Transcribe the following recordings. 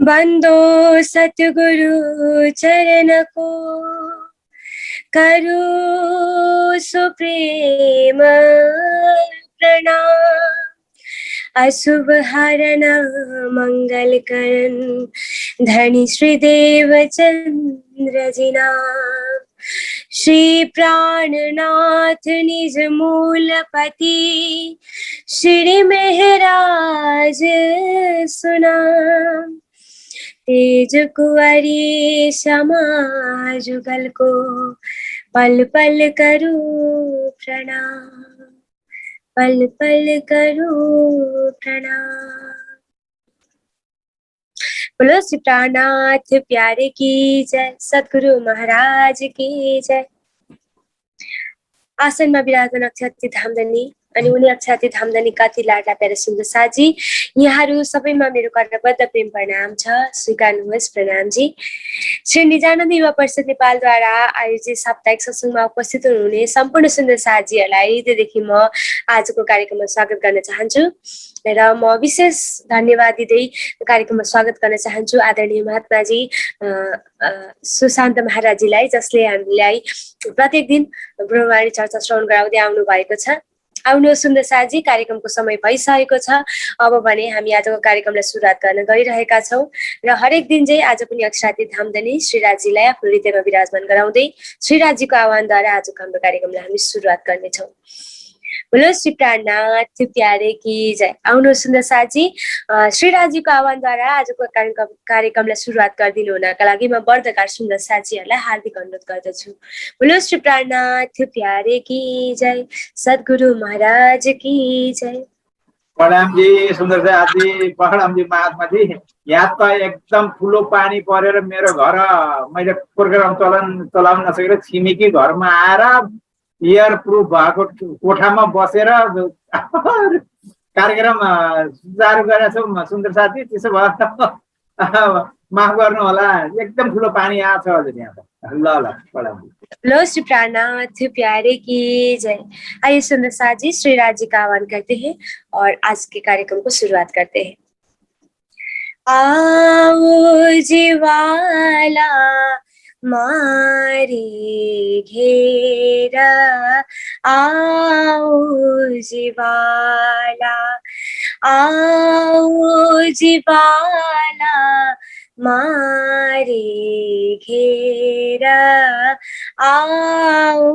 बंदो सतगुरु चरण को, करू सुप्रेम प्रणाम। अशुभ हरण मंगल करण, धनी श्रीदेव चंद्र जी नाम। श्री प्राणनाथ निज मूलपति, श्री मेहराज सुनाम। तेज कुंवरी क्षमा जुगल को, पल पल करूं प्रणाम, पल पल करूं प्रणाम। बोलो श्री प्राणनाथ प्यारे की जय, सद्गुरु महाराज की जय। आसनमा विराजमान अक्षाती धामधनी अनि उनी अक्षाती धामधनीका ती लाडला प्यारे सुन्दर साजी, यहाँहरू सबैमा मेरो कर्णबद्ध प्रेम प्रणाम छ, स्वीकार्नुहोस् प्रणामजी। श्री निजानन्द युवा परिषद नेपालद्वारा आयोजित साप्ताहिक सत्सङ्गमा उपस्थित हुनुहुने सम्पूर्ण सुन्दर साजीहरूलाई हृदयदेखि म आजको कार्यक्रममा स्वागत गर्न चाहन्छु र म विशेष धन्यवाद दिँदै कार्यक्रममा स्वागत गर्न चाहन्छु आदरणीय महात्माजी सुशान्त महाराजजीलाई, जसले हामीलाई प्रत्येक दिन ब्रह्मवाणी चर्चा श्रवण गराउँदै आउनु भएको छ। आउनु सुन्दर साजी, कार्यक्रमको समय भइसकेको छ। अब भने हामी आजको कार्यक्रमलाई सुरुवात गर्न गइरहेका छौँ र हरेक दिन चाहिँ आज पनि अक्षराती धामधनी श्रीराजीलाई आफ्नो हृदयमा विराजमान गराउँदै श्रीराजीको आह्वानद्वारा आजको हाम्रो कार्यक्रमलाई हामी सुरुवात गर्नेछौँ। बोलो श्री प्राणनाथ प्यारे की जय। आउनु सुन्दर साजी, श्रीराजीको आह्वानद्वारा आजको कार्यक्रमलाई सुरुवात गरिदिनु हुनका लागि म वर्धकार सुन्दर साजीहरूलाई हार्दिक अनुरोध गर्दछु। बोलो श्री प्राणनाथ प्यारे की जय, सद्गुरु महाराज की जय। प्रणाम जी सुन्दर साजी, प्रणाम जी महात्मा जी। यहाँ त एकदम ठुलो पानी परेर मेरो घर मैले प्रोग्राम चलाउन नसकेर छिमेकी घरमा आएर एयर प्रुफ भएको कोठामा बसेर कार्यक्रम सुचारू गरेका छौँ सुन्दर साथी। त्यसो भए माफ गर्नु होला, एकदम ठुलो पानी आएको छ हजुर यहाँ त। ल ल प्रणाम। लो श्री प्राणनाथ प्यारे की जय। आइए सुंदर साजी श्रीराजी का आह्वान करते हैं और आज के कार्यक्रम को शुरुआत करते हैं। आओ जीवाला मारी घेरा, आओ जीवाला, आओ जीवाला मारे घेरा, आओ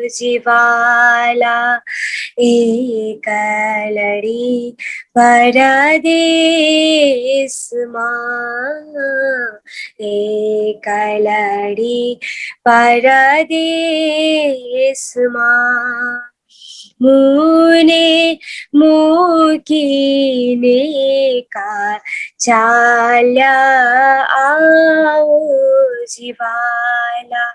जीवाला एक लड़ी परदेश माँ, एक लड़ी परदेश माँ। मुने मुकीने का चाल्या, आओ जीवाला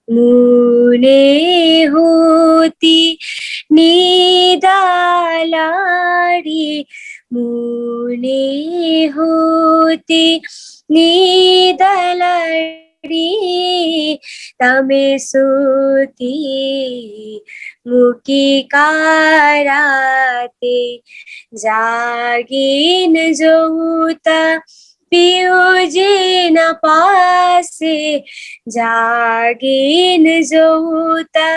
मुने होती नीदालाड़ी, मुने होती नीदालाड़ी, तमे सोती मुकी काराते, जागिन जोता पियूजी न पासे, जागिन जोता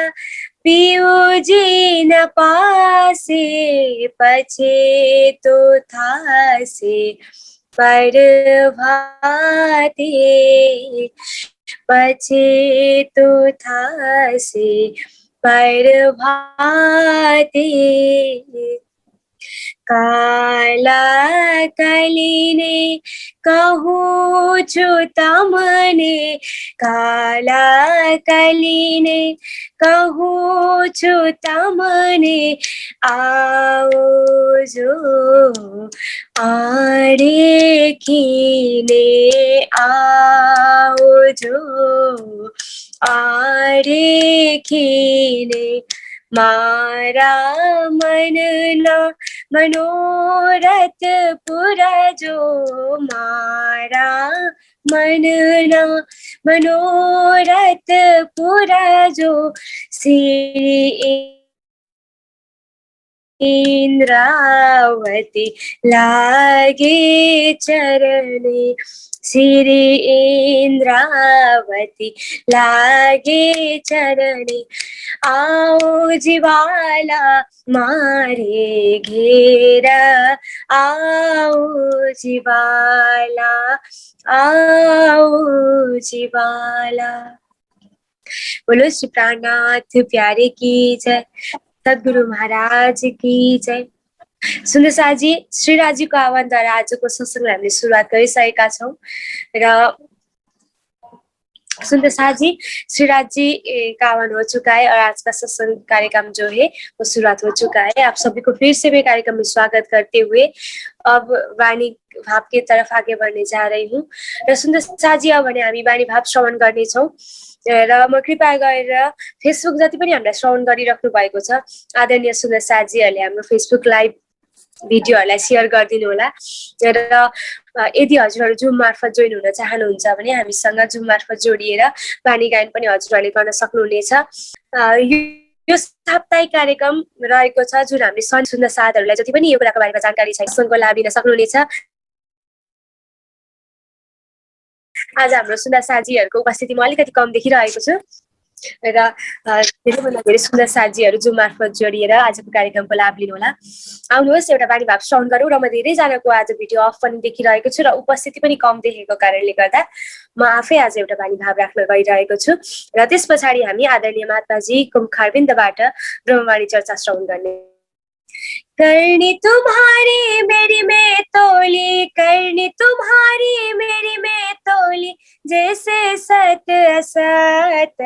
पियूजी न पासे, पछे तो था से प्रभाते, पछे तो था से प्रभाते। काला कलीने कहूँ छु तमने, काला कलीने कहूँ छु तमने, आओ जो आड़े कीने, आओ जो आड़े कीने, मारा मन न मनोरथ पूरा जो, मारा मन न मनोरथ पूरा जो, श्री इंद्रावती लागे चरणे श्री इंद्रावती लागे चरणे आओ जीवाला मारे घेरा आओ जीवाला आओ जीवाला। बोलो श्री प्राणनाथ प्यारे की जय, सद्गुरु महाराज की जय। सुन्दर साजी श्रीराजीको आह्वानद्वारा आजको सत्सङ्गलाई हामीले सुरुवात गरिसकेका छौँ र सुन्दर साजी श्रीराज जी का आह्वान हो चुका है और आज का सत्संग कार्यक्रम जो है वो शुरुआत हो चुका है। आप सभी को फिर से मैं कार्यक्रम में स्वागत करते हुए अब वाणी भाव के तरफ आगे बढ़ने जा रही हूँ र सुन्दर साजी अब भने हामी वाणी भाव श्रवण गर्नेछौँ र म कृपया गरेर फेसबुक जति पनि हामीलाई श्रवण गरिराख्नु भएको छ आदरणीय सुन्दर साजीहरूले हाम्रो फेसबुक लाइभ भिडियोहरूलाई सेयर गरिदिनु होला र यदि हजुरहरू जुम मार्फत जोइन हुन चाहनुहुन्छ भने हामीसँग जुम मार्फत जोडिएर वाणी गायन पनि हजुरहरूले गर्न सक्नुहुनेछ। यो साप्ताहिक कार्यक्रम रहेको छ जुन हामीले सुन्दर साथहरूलाई जति पनि यो कुराको बारेमा जानकारी छ यसको लाभ लिन सक्नुहुनेछ। आज हाम्रो सुन्दर साथीहरूको उपस्थिति म अलिकति कम देखिरहेको छु र धेरैभन्दा धेरै सुन्दर साथीहरू जुम मार्फत जोडिएर आजको कार्यक्रमको लाभ लिनुहोला। आउनुहोस् एउटा वाणी भाव श्रवण गरौँ र म धेरैजनाको आज भिडियो अफ पनि देखिरहेको छु र उपस्थिति पनि कम देखेको कारणले गर्दा म आफै आज एउटा वाणी भाव राख्न गइरहेको छु र त्यस पछाडि हामी आदरणीय महात्माजीको मुखारविन्दबाट ब्रह्मवाणी चर्चा श्रवण गर्ने। करनी तुम्हारी मेरी में तोली, करनी तुम्हारी मेरी में तोली, जैसे सत असत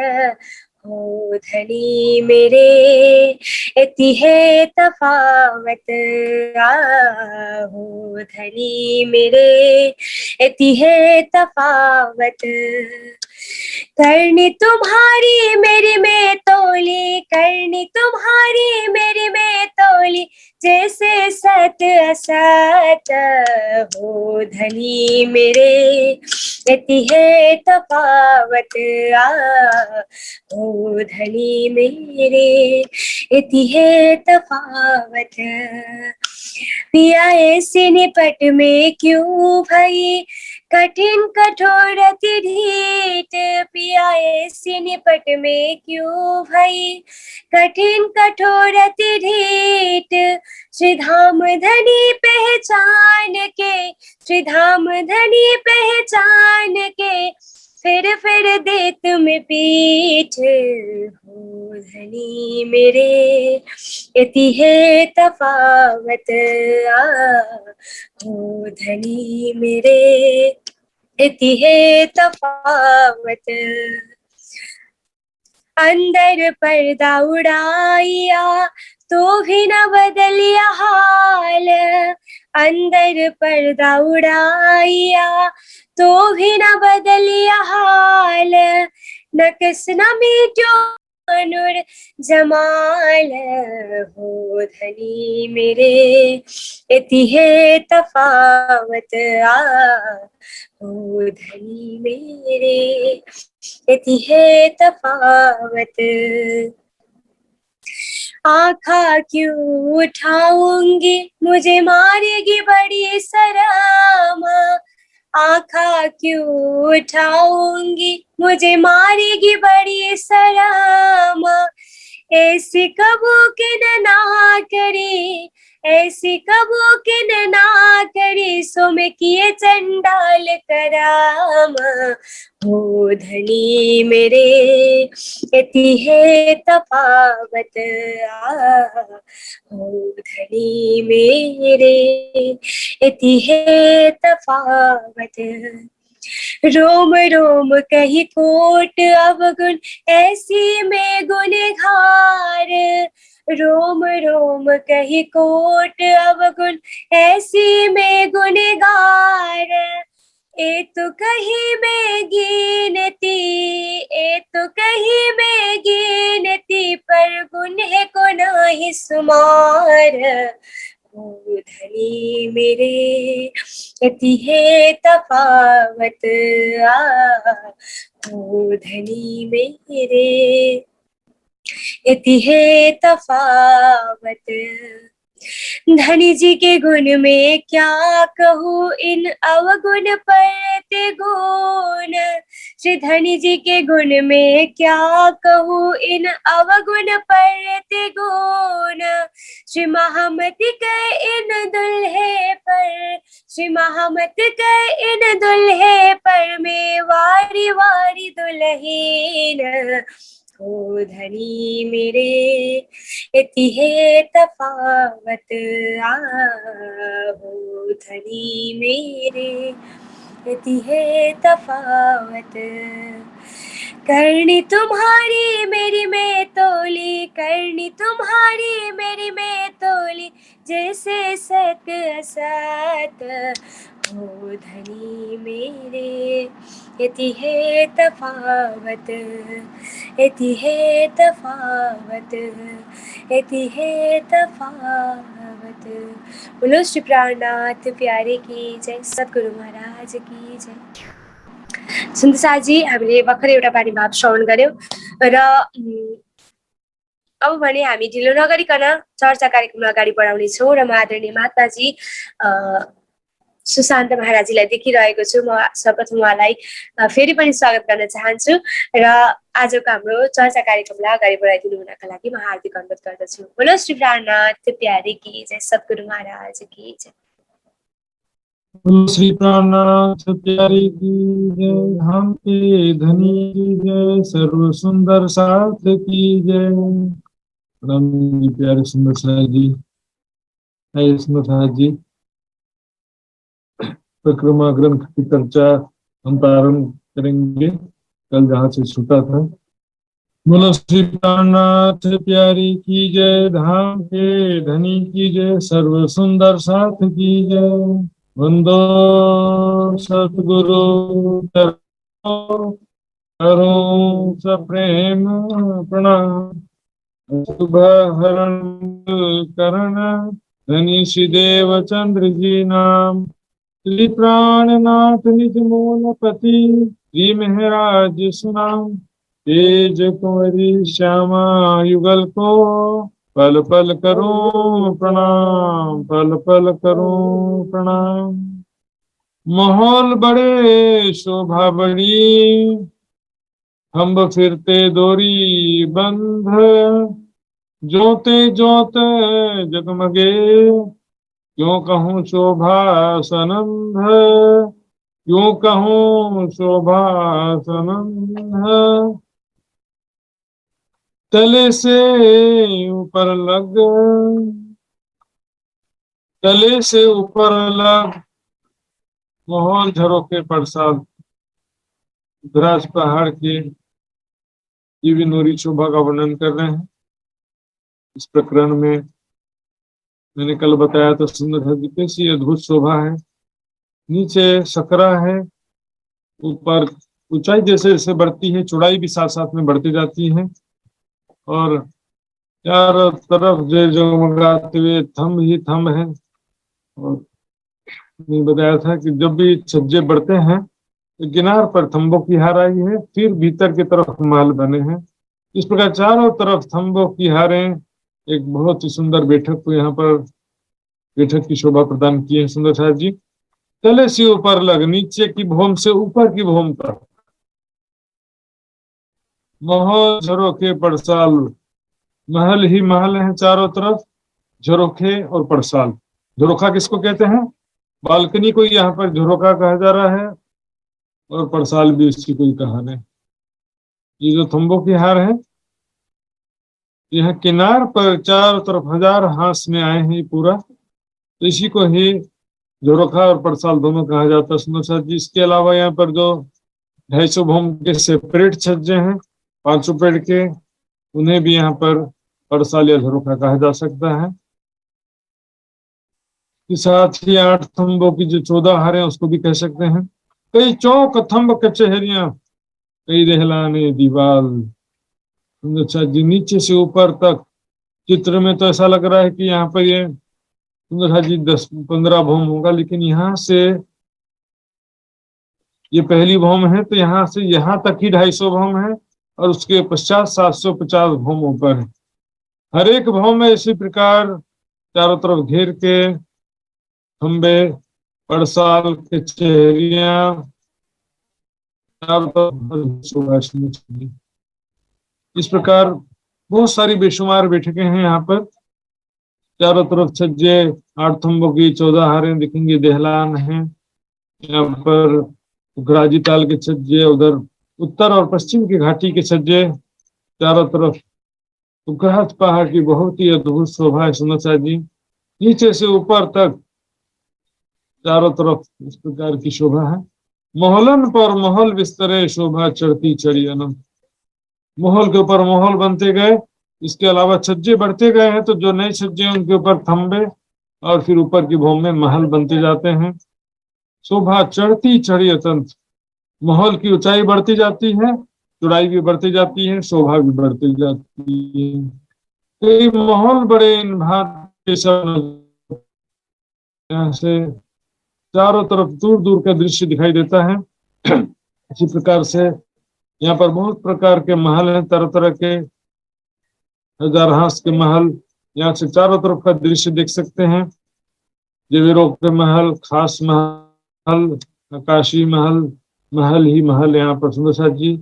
हो धनी मेरे, इति है तफावत हो धनी मेरे, इति है तफावत। करनी तुम्हारी मेरी में तोली, करनी तुम्हारी मेरी में तोली, जैसे सत असत हो धनी मेरे, इति है तफावत हो धनी मेरे, इति है तफावत। पिया ऐसे निपट में क्यों भई कठिन कठोर ढीठ, पिया ऐसे निपट में क्यों भई कठिन कठोर ढीठ, श्रीधाम धनी पहचान के, श्रीधाम धनी पहचान के, फिर दे तुम पीठ हो धनी मेरे, इति है तफावत हो धनी मेरे, इति है तफावत। अंदर पर्दा उड़ाया तो भी न बदलिया हाल, अंदर पर्दा उड़ाया तो भी न बदलिया हाल, नक्स न मिटो नूर जमाल हो धनी मेरे, इति है तफावत हो धनी मेरे, इति है तफावत। आँखा क्यों उठाऊंगी मुझे मारेगी बड़ी शरम, आँखा क्यों उठाऊंगी मुझे मारेगी बड़ी शरम, ऐसी कबू के ना करी, ऐसी कबू के ना करी, सो मैं किए चंडाल कराम हो धनी मेरे, इति है तफावत हो धनी मेरे, इति है तफावत। रोम रोम कही कोट अवगुण ऐसी में गुनहगार, रोम रोम कही कोट अवगुण ऐसी में गुनहगार, ए तो कहीं में गिनती, ए तो कहीं में गिनती, पर गुनह को नहीं सुमार हो धनी मेरे, इति है तफावत हो धनी मेरे, इति है तफावत। धनी जी के गुण में क्या कहूँ, इन अवगुण परते गुण। श्री धनी जी के गुण में क्या कहूँ, इन अवगुण परते गुण। श्री महामति के इन दुल्हे पर, श्री महामति के इन दुल्हे पर में वारी वारी दुल्हीन। ओ धनी मेरे इति है तफावत, हो धनी मेरे इति है तफावत। करनी तुम्हारी मेरी में तोली, करनी तुम्हारी मेरी में तोली, जैसे सत असत। हो धनी मेरे इति है तफावत, इति है तफावत, इति है तफावत। बोलो श्री प्राणनाथ प्यारे की जय, सद्गुरु महाराज की जय। सुन्दरसाजी, हामीले भर्खरै एउटा बानी भाव श्रवण गर्यौं र अब भने हामी ढिलो नगरिकन चर्चा कार्यक्रमलाई अगाडि बढाउने छौं र म आदरणीय महात्माजी सुशान्त महाराजीलाई देखिरहेको छु। म सर्वप्रथम उहाँलाई फेरि पनि स्वागत गर्न चाहन्छु र आजको हाम्रो चर्चा कार्यक्रमलाई अगाडि बढाइदिनु हुनका लागि म हार्दिक अनुरोध गर्दछु। बोलो श्री प्राणनाथ प्यारे की जय, सद्गुरु महाराज की जय। श्री प्राणनाथ प्यारे की जय, हम के धनी की जय, सर्व सुंदर साथ की जय। राम जी प्यारे सुंदर साथ जी, आइए सुंदर साथ जी, परिक्रमा ग्रंथ की चर्चा हम प्रारंभ करेंगे कल जहाँ से छूटा था। बोलो श्री प्राणनाथ प्यारी की जय, धाम के धनी की जय, सर्व सुंदर साथ की जय। वंदो सतगुरु करो सप्रेम प्रणाम। शुभ हरण करण धनी श्री देव चंद्र जी नाम। श्री प्राणनाथ निज मूलपति, श्री महराज सुनाम। तेज कुंवरी श्यामा युगल को, पल पल करो प्रणाम, पल पल करो प्रणाम। माहौल बड़े शोभा बड़ी, हम फिरते दोरी बंध। जोते जोते जगमगे, क्यों कहूँ शोभा सनंद, क्यों कहूँ शोभा सनंद। तले से ऊपर लग, तले से ऊपर लग, माहौल झरोखे प्रसाद। द्रास पहाड़ की दिव्य नूरी शोभा का वर्णन कर रहे हैं। इस प्रकरण में मैंने कल बताया तो सुंदर है, कैसी अद्भुत शोभा है। नीचे सकरा है, ऊपर ऊंचाई जैसे जैसे बढ़ती है, चौड़ाई भी साथ साथ में बढ़ती जाती है। और चारों तरफ जगमगाते हुए थंब ही थंब है। और मैंने बताया था कि जब भी छज्जे बढ़ते हैं तो किनार पर थंबों की हार आई है, फिर भीतर की तरफ महल बने हैं। इस प्रकार चारों तरफ थंबों की हारें एक बहुत ही सुंदर बैठक को यहाँ पर बैठक की शोभा प्रदान की है सुंदर साहब जी। तले से ऊपर लग, नीचे की भूम से ऊपर की भूम तक, महल झरोखे पड़साल। महल ही महल है चारों तरफ, झरोखे और पड़साल। झरोखा किसको कहते हैं? बालकनी को यहाँ पर झरोखा कहा जा रहा है, और पड़साल भी उसी को ही कहा है। ये जो थंबों की हार है, यह किनार पर चारों तरफ हजार हाथ में आए हैं पूरा, तो इसी को ही झरोखा और पड़साल दोनों कहा जाता है सुंदर साहब जी। इसके अलावा यहाँ पर जो 250 भूम के सेपरेट छज्जे हैं 500 पेड़ के, उन्हें भी यहाँ पर पड़साल या झरोखा कहा जा सकता है। साथ ही 8 थंबों की जो 14 हारें उसको भी कह सकते हैं। कई चौक थंब कचहरियां, कई रहलाने दीवाल। अच्छा जी, नीचे से ऊपर तक चित्र में तो ऐसा लग रहा है कि यहाँ पर ये सुंदर जी 10-15 भूम होगा, लेकिन यहाँ से ये पहली भूम है, तो यहाँ से यहाँ तक ही 250 भूम है, और उसके पश्चात 750 भूम ऊपर है। हर एक भूम में इसी प्रकार चारों तरफ घेर के खंबे, पड़साल के चेहरियां, चारों तरफ सुभाषिनी छड़ी। इस प्रकार बहुत सारी बेशुमार बैठकें हैं यहाँ पर। चारों तरफ छज्जे, 8 थंबों की 14 हारें दिखेंगी, देहलान है यहाँ पर। उखराजी ताल के छज्जे, उधर उत्तर और पश्चिम की घाटी के छज्जे, चारों तरफ उखराज पहाड़ की बहुत ही अद्भुत शोभा है सुनसा जी। नीचे से ऊपर तक चारों तरफ इस प्रकार की शोभा है। मोहलन पर मोहल बिस्तरे, शोभा चढ़ती चढ़ी अनंत। मोहल के ऊपर मोहल बनते गए, इसके अलावा छज्जे बढ़ते गए हैं, तो जो नए छज्जे हैं उनके ऊपर थंबे, और फिर ऊपर की भूमि में महल बनते जाते हैं। शोभा चढ़ती चढ़ी अतंत। महल की ऊंचाई बढ़ती जाती है, चौड़ाई भी बढ़ती जाती है, शोभा भी बढ़ती जाती है। तो ये महल बड़े इन भात के सब यहाँ से चारों तरफ दूर दूर का दृश्य दिखाई देता है। इसी प्रकार से यहाँ पर बहुत प्रकार के महल हैं, तरह तरह के, हजार हास के महल। यहाँ से चारों तरफ का दृश्य देख सकते हैं। जवेरों के महल, खास महल, आकाशी महल, महल ही महल यहाँ पर सुंदर सा जी।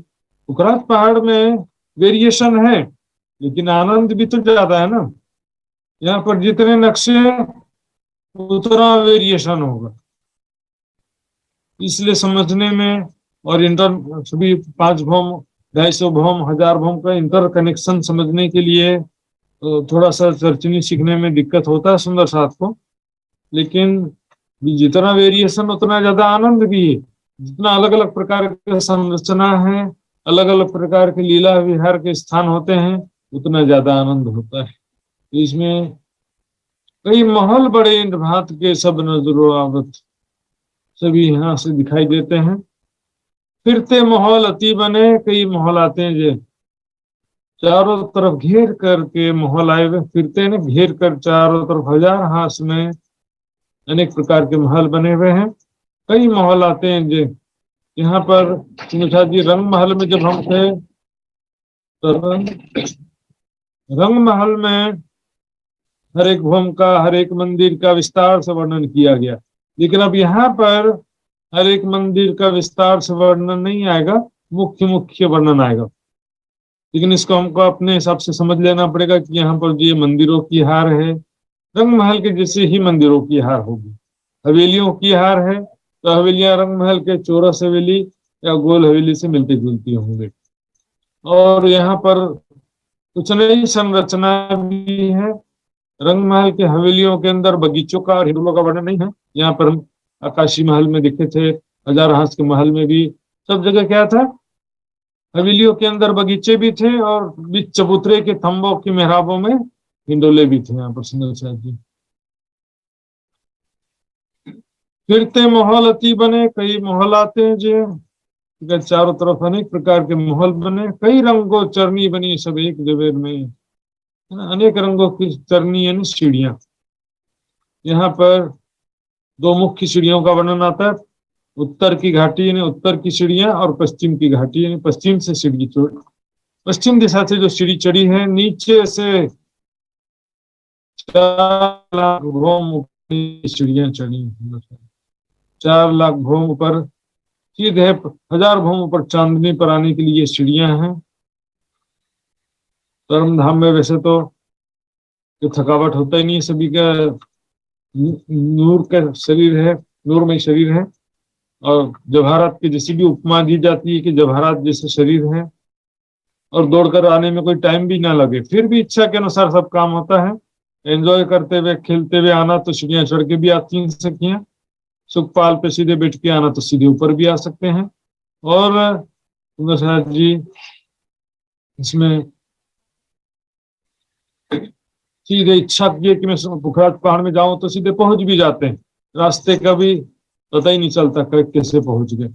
उखरात पहाड़ में वेरिएशन है, लेकिन आनंद भी तो ज्यादा है ना। यहाँ पर जितने नक्शे उतना वेरिएशन होगा, इसलिए समझने में और इंटर सभी 5 भौम, 250 भौम, 1000 भौम का इंटर कनेक्शन समझने के लिए तो थोड़ा सा सर्चनी सीखने में दिक्कत होता है सुंदर साथ को। लेकिन जितना वेरिएशन उतना ज्यादा आनंद भी है। जितना अलग अलग प्रकार की संरचना है, अलग अलग प्रकार के लीला विहार के स्थान होते हैं, उतना ज्यादा आनंद होता है। इसमें कई महल बड़े भांत के सब नजरो आवत, सभी यहाँ से दिखाई देते हैं। फिरते महल अति बने, कई महल आते हैं जे चारों तरफ घेर करके महल आए हुए, फिरते हैं घेर कर चारों तरफ, हजार हाथ में अनेक प्रकार के महल बने हुए हैं। कई महल आते हैं जे यहाँ पर सुनिता जी रंग महल में जब हम थे तो रंग महल में हर एक भवन का, हर एक मंदिर का विस्तार से वर्णन किया गया। लेकिन अब यहाँ पर हर एक मंदिर का विस्तार से वर्णन नहीं आएगा, मुख्य मुख्य वर्णन आएगा। लेकिन इसको हमको अपने हिसाब से समझ लेना पड़ेगा कि यहाँ पर ये मंदिरों की हार है, रंग महल के जैसे ही मंदिरों की हार होगी। हवेलियों की हार है तो हवेलियां रंग महल के चौरस हवेली या गोल हवेली से मिलती जुलती होंगे। और यहाँ पर कुछ नई संरचना भी है। रंग महल के हवेलियों के अंदर बगीचों का और हिंडोलों का वर्णन नहीं है। यहाँ पर हम आकाशी महल में देखे थे, हजार हाथ के महल में भी सब जगह क्या था, हवेलियों के अंदर बगीचे भी थे और बीच चबूतरे के थंबों की मेहराबों में हिंडोले भी थे। यहाँ पर सुंदर सा जी। फिरते महल अति बने, कई महल आते हैं जो चारों तरफ अनेक प्रकार के महल बने। कई रंगों चरनी बनी, सब एक जवेर में, अनेक रंगों की चरनी यानी सीढ़ियां। यहाँ पर 2 मुख्य सीढ़ियों का वर्णन आता है। उत्तर की घाटी यानी उत्तर की सीढ़ियां, और पश्चिम की घाटी यानी पश्चिम से सीढ़ी चढ़, पश्चिम दिशा से जो सीढ़ी चढ़ी है, नीचे से 4 लाख भौम सीढ़ियां चढ़ी, 4 लाख भौम ऊपर, सीधे 1000 भौम ऊपर चांदनी पर आने के लिए सीढ़ियां हैं। परम धाम में वैसे तो थकावट होता ही नहीं, सभी का नूर का शरीर है, नूरमय शरीर है। और जवाहरात की जैसी भी उपमा दी जाती है कि जवाहरात जैसे शरीर है, और दौड़कर आने में कोई टाइम भी ना लगे, फिर भी इच्छा के अनुसार सब काम होता है। एंजॉय करते हुए खेलते हुए आना तो सीढ़ियां चढ़ के भी आती हैं सखियां, सुखपाल पे सीधे बैठ के आना तो सीधे ऊपर भी आ सकते हैं। और जी इसमें सीधे इच्छा की कि मैं पुखराज पहाड़ में जाऊं तो सीधे पहुंच भी जाते हैं, रास्ते का भी पता ही नहीं चलता कैसे पहुंच गए।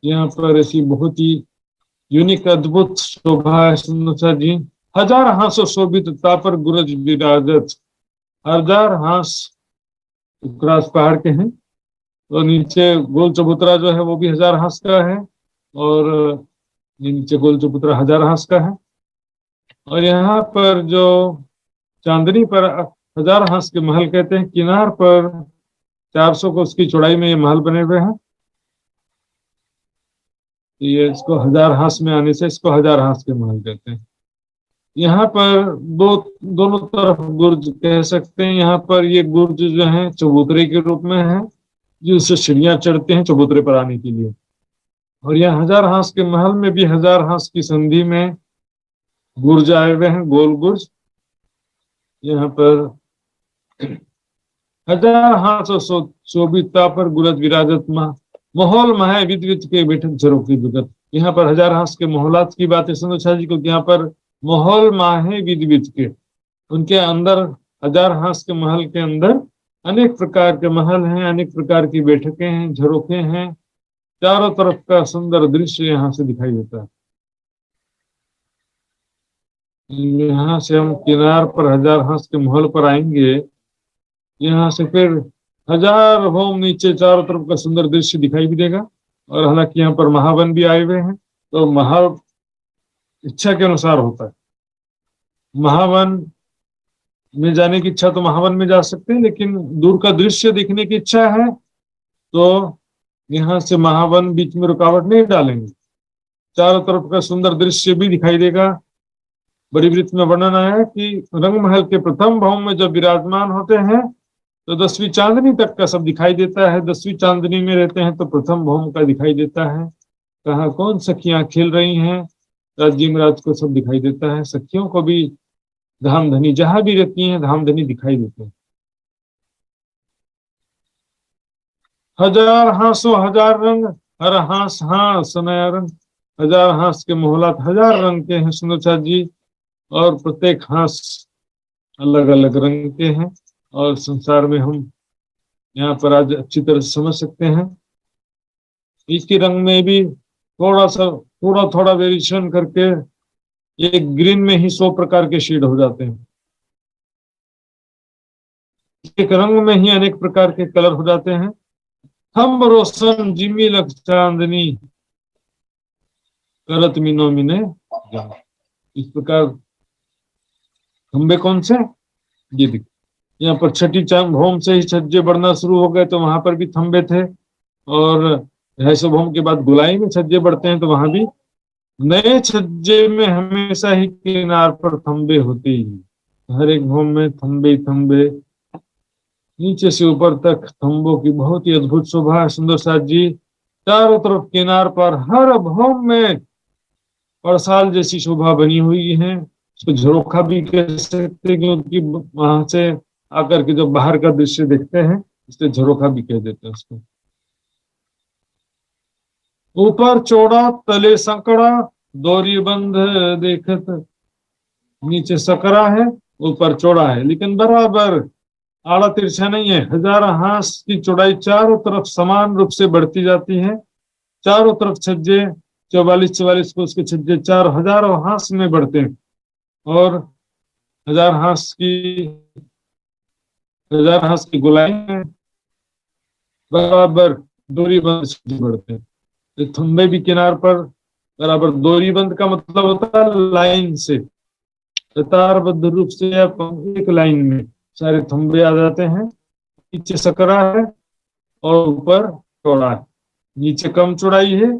यहाँ पर ऐसी बहुत ही यूनिक अद्भुत शोभा है सुंदर जी। 1000 हाथों शोभितता पर गुरज विराजत, 1000 हाथ पुखराज पहाड़ के हैं। तो नीचे गोल चबूतरा जो है वो भी 1000 हाथ का है, और नीचे गोल चबूतरा 1000 हाथ का है। और यहाँ पर जो चांदनी पर हजार हांस के महल कहते हैं। किनार पर 400 कोस की चौड़ाई में ये महल बने हुए हैं। ये इसको हजार हांस में आने से इसको हजार हांस के महल कहते हैं। यहाँ पर दोनों तरफ गुर्ज कह सकते हैं। यहाँ पर ये गुर्ज जो है चबूतरे के रूप में है, जिससे सीढ़ियां चढ़ते हैं चबूतरे पर आने के लिए। और यहाँ हजार हांस के महल में भी हजार हांस की संधि में गुर्ज आए हुए हैं, गोल गुर्ज। यहाँ पर हजार हांस और शोभिता पर गुरज विराजत माहौल महा विद विद के बैठक झरों की जुगत। यहाँ पर हजार हांस के मोहलात की बात है संदोचा जी, क्योंकि यहाँ पर माहौल माहे विद विद के, उनके अंदर हजार हांस के महल के अंदर अनेक प्रकार के महल हैं, अनेक प्रकार की बैठकें हैं, झरोखे हैं। चारों तरफ का सुंदर दृश्य यहाँ से दिखाई देता है। यहाँ से हम किनार पर हजार हांस के महल पर आएंगे। यहाँ से फिर हजार होम नीचे चारों तरफ का सुंदर दृश्य दिखाई भी देगा। और हालांकि यहाँ पर महावन भी आए हुए हैं, तो महल इच्छा के अनुसार होता है। महावन में जाने की इच्छा तो महावन में जा सकते हैं, लेकिन दूर का दृश्य देखने की इच्छा है तो यहाँ से महावन बीच में रुकावट नहीं डालेंगे। चारों तरफ का सुंदर दृश्य भी दिखाई देगा। बड़ी वृत्त में वर्णन आया है कि रंग महल के प्रथम भवन में जब विराजमान होते हैं तो 10वीं चांदनी तक का सब दिखाई देता है। 10वीं चांदनी में रहते हैं तो प्रथम भवन का दिखाई देता है। कहाँ कौन सखियां खेल रही हैं, राज्य महाराज को सब दिखाई देता है। सखियों को भी धामधनी जहां भी रहती हैं धामधनी दिखाई देते हैं। हजार हांसो हजार रंग, हर हांस हांस नया रंग। हजार हांस के मोहलात हजार रंग के हैं सुनोचा जी, और प्रत्येक हांस अलग अलग रंग के हैं। और संसार में हम यहाँ पर आज अच्छी तरह से समझ सकते हैं। एक ही रंग में भी थोड़ा थोड़ा वेरिएशन करके एक ग्रीन में ही 100 प्रकार के शेड हो जाते हैं। एक रंग में ही अनेक प्रकार के कलर हो जाते हैं। हम रोशन जिमी लख चांदनी करत मीनो मिने। इस प्रकार खंबे कौन से, ये देखिए यहाँ पर छठी चांद भौम से ही छज्जे बढ़ना शुरू हो गए, तो वहां पर भी थंबे थे। और 250 भौम के बाद गोलाई में छज्जे बढ़ते हैं, तो वहां भी नए छज्जे में हमेशा ही किनार पर थंबे होते ही। हर एक भौम में थंबे ही थंबे, नीचे से ऊपर तक थंबों की बहुत ही अद्भुत शोभा है सुंदर साथ जी। चारों तरफ किनार पर हर भौम में परसाल जैसी शोभा बनी हुई है। उसको झरोखा भी कह सकते हैं, क्योंकि वहां से आकर के जब बाहर का दृश्य देखते हैं इसलिए झरोखा भी कह देते हैं उसको। ऊपर चौड़ा तले संकड़ा, दोरी बंध देखत। नीचे सकरा है, ऊपर चौड़ा है, लेकिन बराबर आड़ा तिरछा नहीं है। हजार हांस की चौड़ाई चारों तरफ समान रूप से बढ़ती जाती है। चारों तरफ छज्जे 44 को उसके छज्जे 4000 हांस में बढ़ते हैं। और हजार हांस की गोलाई में बराबर डोरी बंद बढ़ते हैं। तो थंबे भी किनार पर बराबर डोरी बंद का मतलब होता है लाइन से, कतारबद्ध रूप से एक लाइन में सारे थंबे आ जाते हैं। नीचे सकरा है और ऊपर चौड़ा है। नीचे कम चौड़ाई है,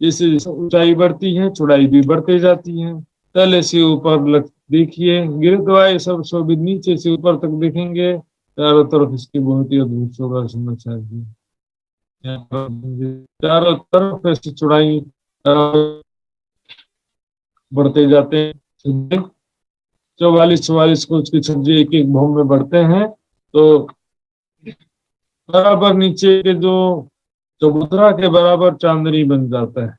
जैसे ऊंचाई बढ़ती है चौड़ाई भी बढ़ती जाती है। तले से ऊपर देखिए गिरद्वाय सब शोभित, नीचे से ऊपर तक देखेंगे चारों तरफ इसकी बहुत ही अद्भुत शोभा सुनना चाहिए। चारों तरफ ऐसी चौड़ाई बढ़ते जाते हैं। 44 को उसके छज्जे एक एक भौम में बढ़ते हैं, तो बराबर नीचे के जो चबूतरा के बराबर चांदनी बन जाता है।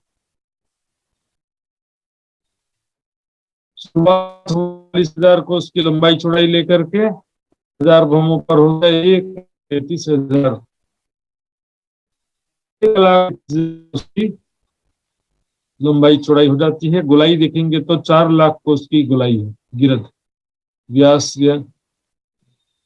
शुरुआत 44,000 को उसकी लंबाई चौड़ाई लेकर के 1000 भौमों पर हो गए 1,33,000। 1,00,000 उसकी लंबाई चौड़ाई हो जाती है। गोलाई देखेंगे तो 4,00,000 को उसकी गोलाई है। गिरद व्यास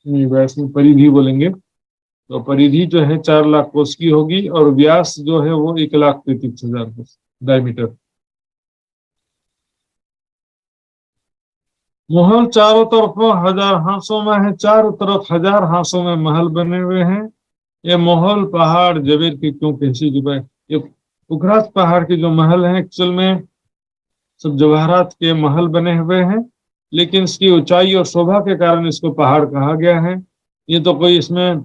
व्यास में परिधि बोलेंगे तो परिधि जो है 4,00,000 कोस की होगी, और व्यास जो है वो 1,33,000 कोस डायमीटर। महल चारों तरफ हजार हांसों में है, चारों तरफ हजार हांसों में महल बने हुए हैं। ये महल पहाड़ जबेर के क्यों कैसी जुबाई, ये पुखराज पहाड़ के जो महल हैं एक्चुअल में सब जवाहरात के महल बने हुए हैं, लेकिन इसकी ऊंचाई और शोभा के कारण इसको पहाड़ कहा गया है। ये तो कोई इसमें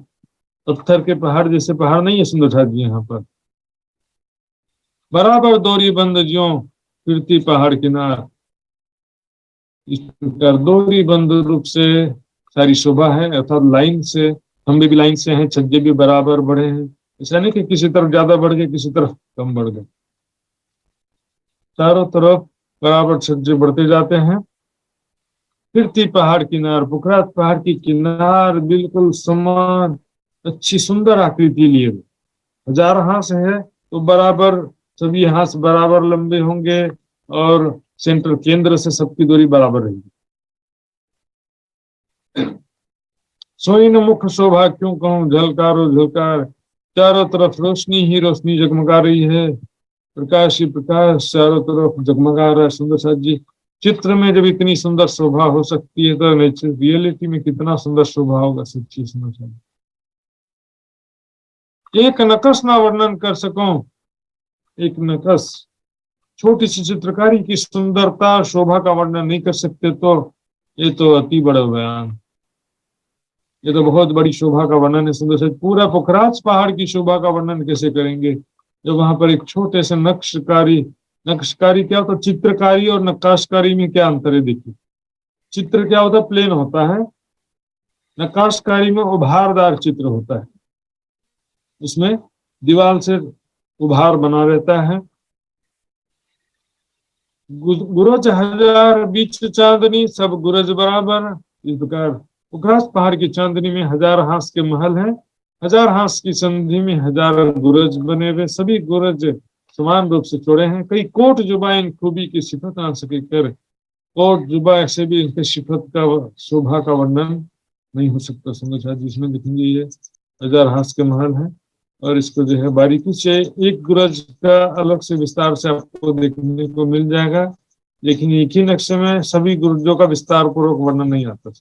पत्थर के पहाड़ जैसे पहाड़ नहीं है सुंदरता जी। यहाँ पर बराबर दोरी बंद ज्यों फिरती पहाड़ किनार, इस प्रकार दोरी बंद रूप से सारी शोभा है, अर्थात लाइन से, खंभे भी लाइन से हैं, छज्जे भी बराबर बढ़े हैं। ऐसा नहीं कि किसी तरफ ज्यादा बढ़ गए किसी तरफ कम बढ़ गए, चारों तरफ बराबर छज्जे बढ़ते जाते हैं। फिरती पहाड़ किनार, पुखराज पहाड़ की किनार बिल्कुल समान अच्छी सुंदर आकृति लिए हुए, हजार हांस है तो बराबर सभी हांस बराबर लंबे होंगे और सेंटर केंद्र से सबकी दूरी बराबर रहेगी। सोई न मुख शोभा क्यों कहूं झलकारो झलकार, चारों तरफ रोशनी ही रोशनी जगमगा रही है, प्रकाश ही प्रकाश चारों तरफ जगमगा रहा है। सुंदर साथ जी, चित्र में जब इतनी सुंदर शोभा हो सकती है तो रियलिटी में कितना सुंदर शोभा होगा सच्ची सुंदर। एक नकश ना वर्णन कर सकूं, एक नकश छोटी सी चित्रकारी की सुंदरता शोभा का वर्णन नहीं कर सकते तो ये तो अति बड़ा बयान, ये तो बहुत बड़ी शोभा का वर्णन है। सुंदर से पूरा पुखराज पहाड़ की शोभा का वर्णन कैसे करेंगे जब वहां पर एक छोटे से नक्शकारी क्या होता है, चित्रकारी और नक्काशकारी में क्या अंतर है देखिए। चित्र क्या होता है, प्लेन होता है, नक्काशकारी में उभारदार चित्र होता है, उसमें दीवार से उभार बना रहता है। गुरज हजार बीच चांदनी सब गुरज बराबर, इस प्रकार पुखराज पहाड़ की चांदनी में हजार हांस के महल हैं, हजार हांस की संधि में हजार गुरज बने हुए, सभी गुरज समान रूप से चौड़े हैं। कई कोट जुबा इन खूबी की सिफत आ सके कर, कोट जुबा ऐसे भी इनके सिफत का शोभा का वर्णन नहीं हो सकता। सुंदर जी इसमें लिखेंगे ये हजार हांस के महल है और इसको जो है बारीकी से एक गुरज का अलग से विस्तार से आपको देखने को मिल जाएगा, लेकिन एक ही नक्शे में सभी गुरजों का विस्तार पूर्वक वर्णन नहीं आता।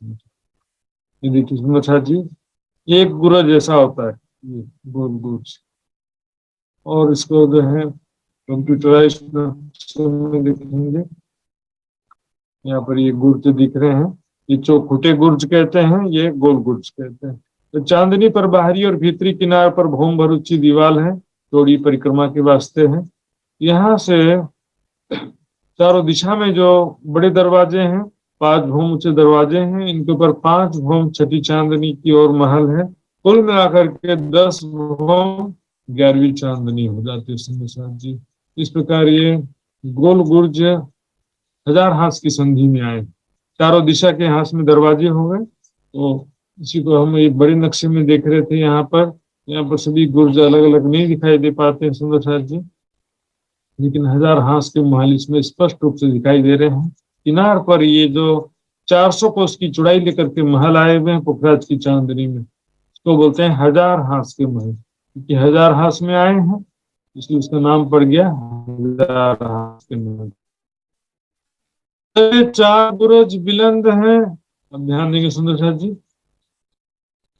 ये देखिए सुंदर जी, एक गुरज ऐसा होता है ये गोल गुरज, और इसको जो है कंप्यूटराइज में देखेंगे, यहाँ पर ये गुर्ज दिख रहे हैं, ये चौखुटे गुर्ज कहते हैं, ये गोल गुर्ज कहते हैं। तो चांदनी पर बाहरी और भीतरी किनार पर भौम भर ऊंची दीवार है, चौड़ी परिक्रमा के वास्ते है। यहाँ से चारों दिशा में जो बड़े दरवाजे हैं, 5 भौम ऊंचे दरवाजे हैं, इनके ऊपर 5 भौम छठी चांदनी की ओर महल है, कुल मिलाकर के 10 भौम 11वीं चांदनी हो जाती है। सिंह जी इस प्रकार ये गोल गुर्ज हजार हांस की संधि में आए, चारों दिशा के हांस में दरवाजे हो गए। तो इसी को हम एक बड़े नक्शे में देख रहे थे। यहाँ पर सभी गुर्ज अलग अलग नहीं दिखाई दे पाते हैं सुंदर साथ जी, लेकिन हजार हांस के महल इसमें स्पष्ट रूप से दिखाई दे रहे हैं। किनार पर ये जो 400 कोस की चौड़ाई लेकर के महल आए हुए हैं पुखराज की चांदनी में, इसको बोलते हैं हजार हांस के महल, क्योंकि हजार हांस में आए हैं इसलिए उसका नाम पड़ गया हजार हांस के महल। 4 बुरुज बुलंद हैं। अब ध्यान देंगे सुंदर साथ जी,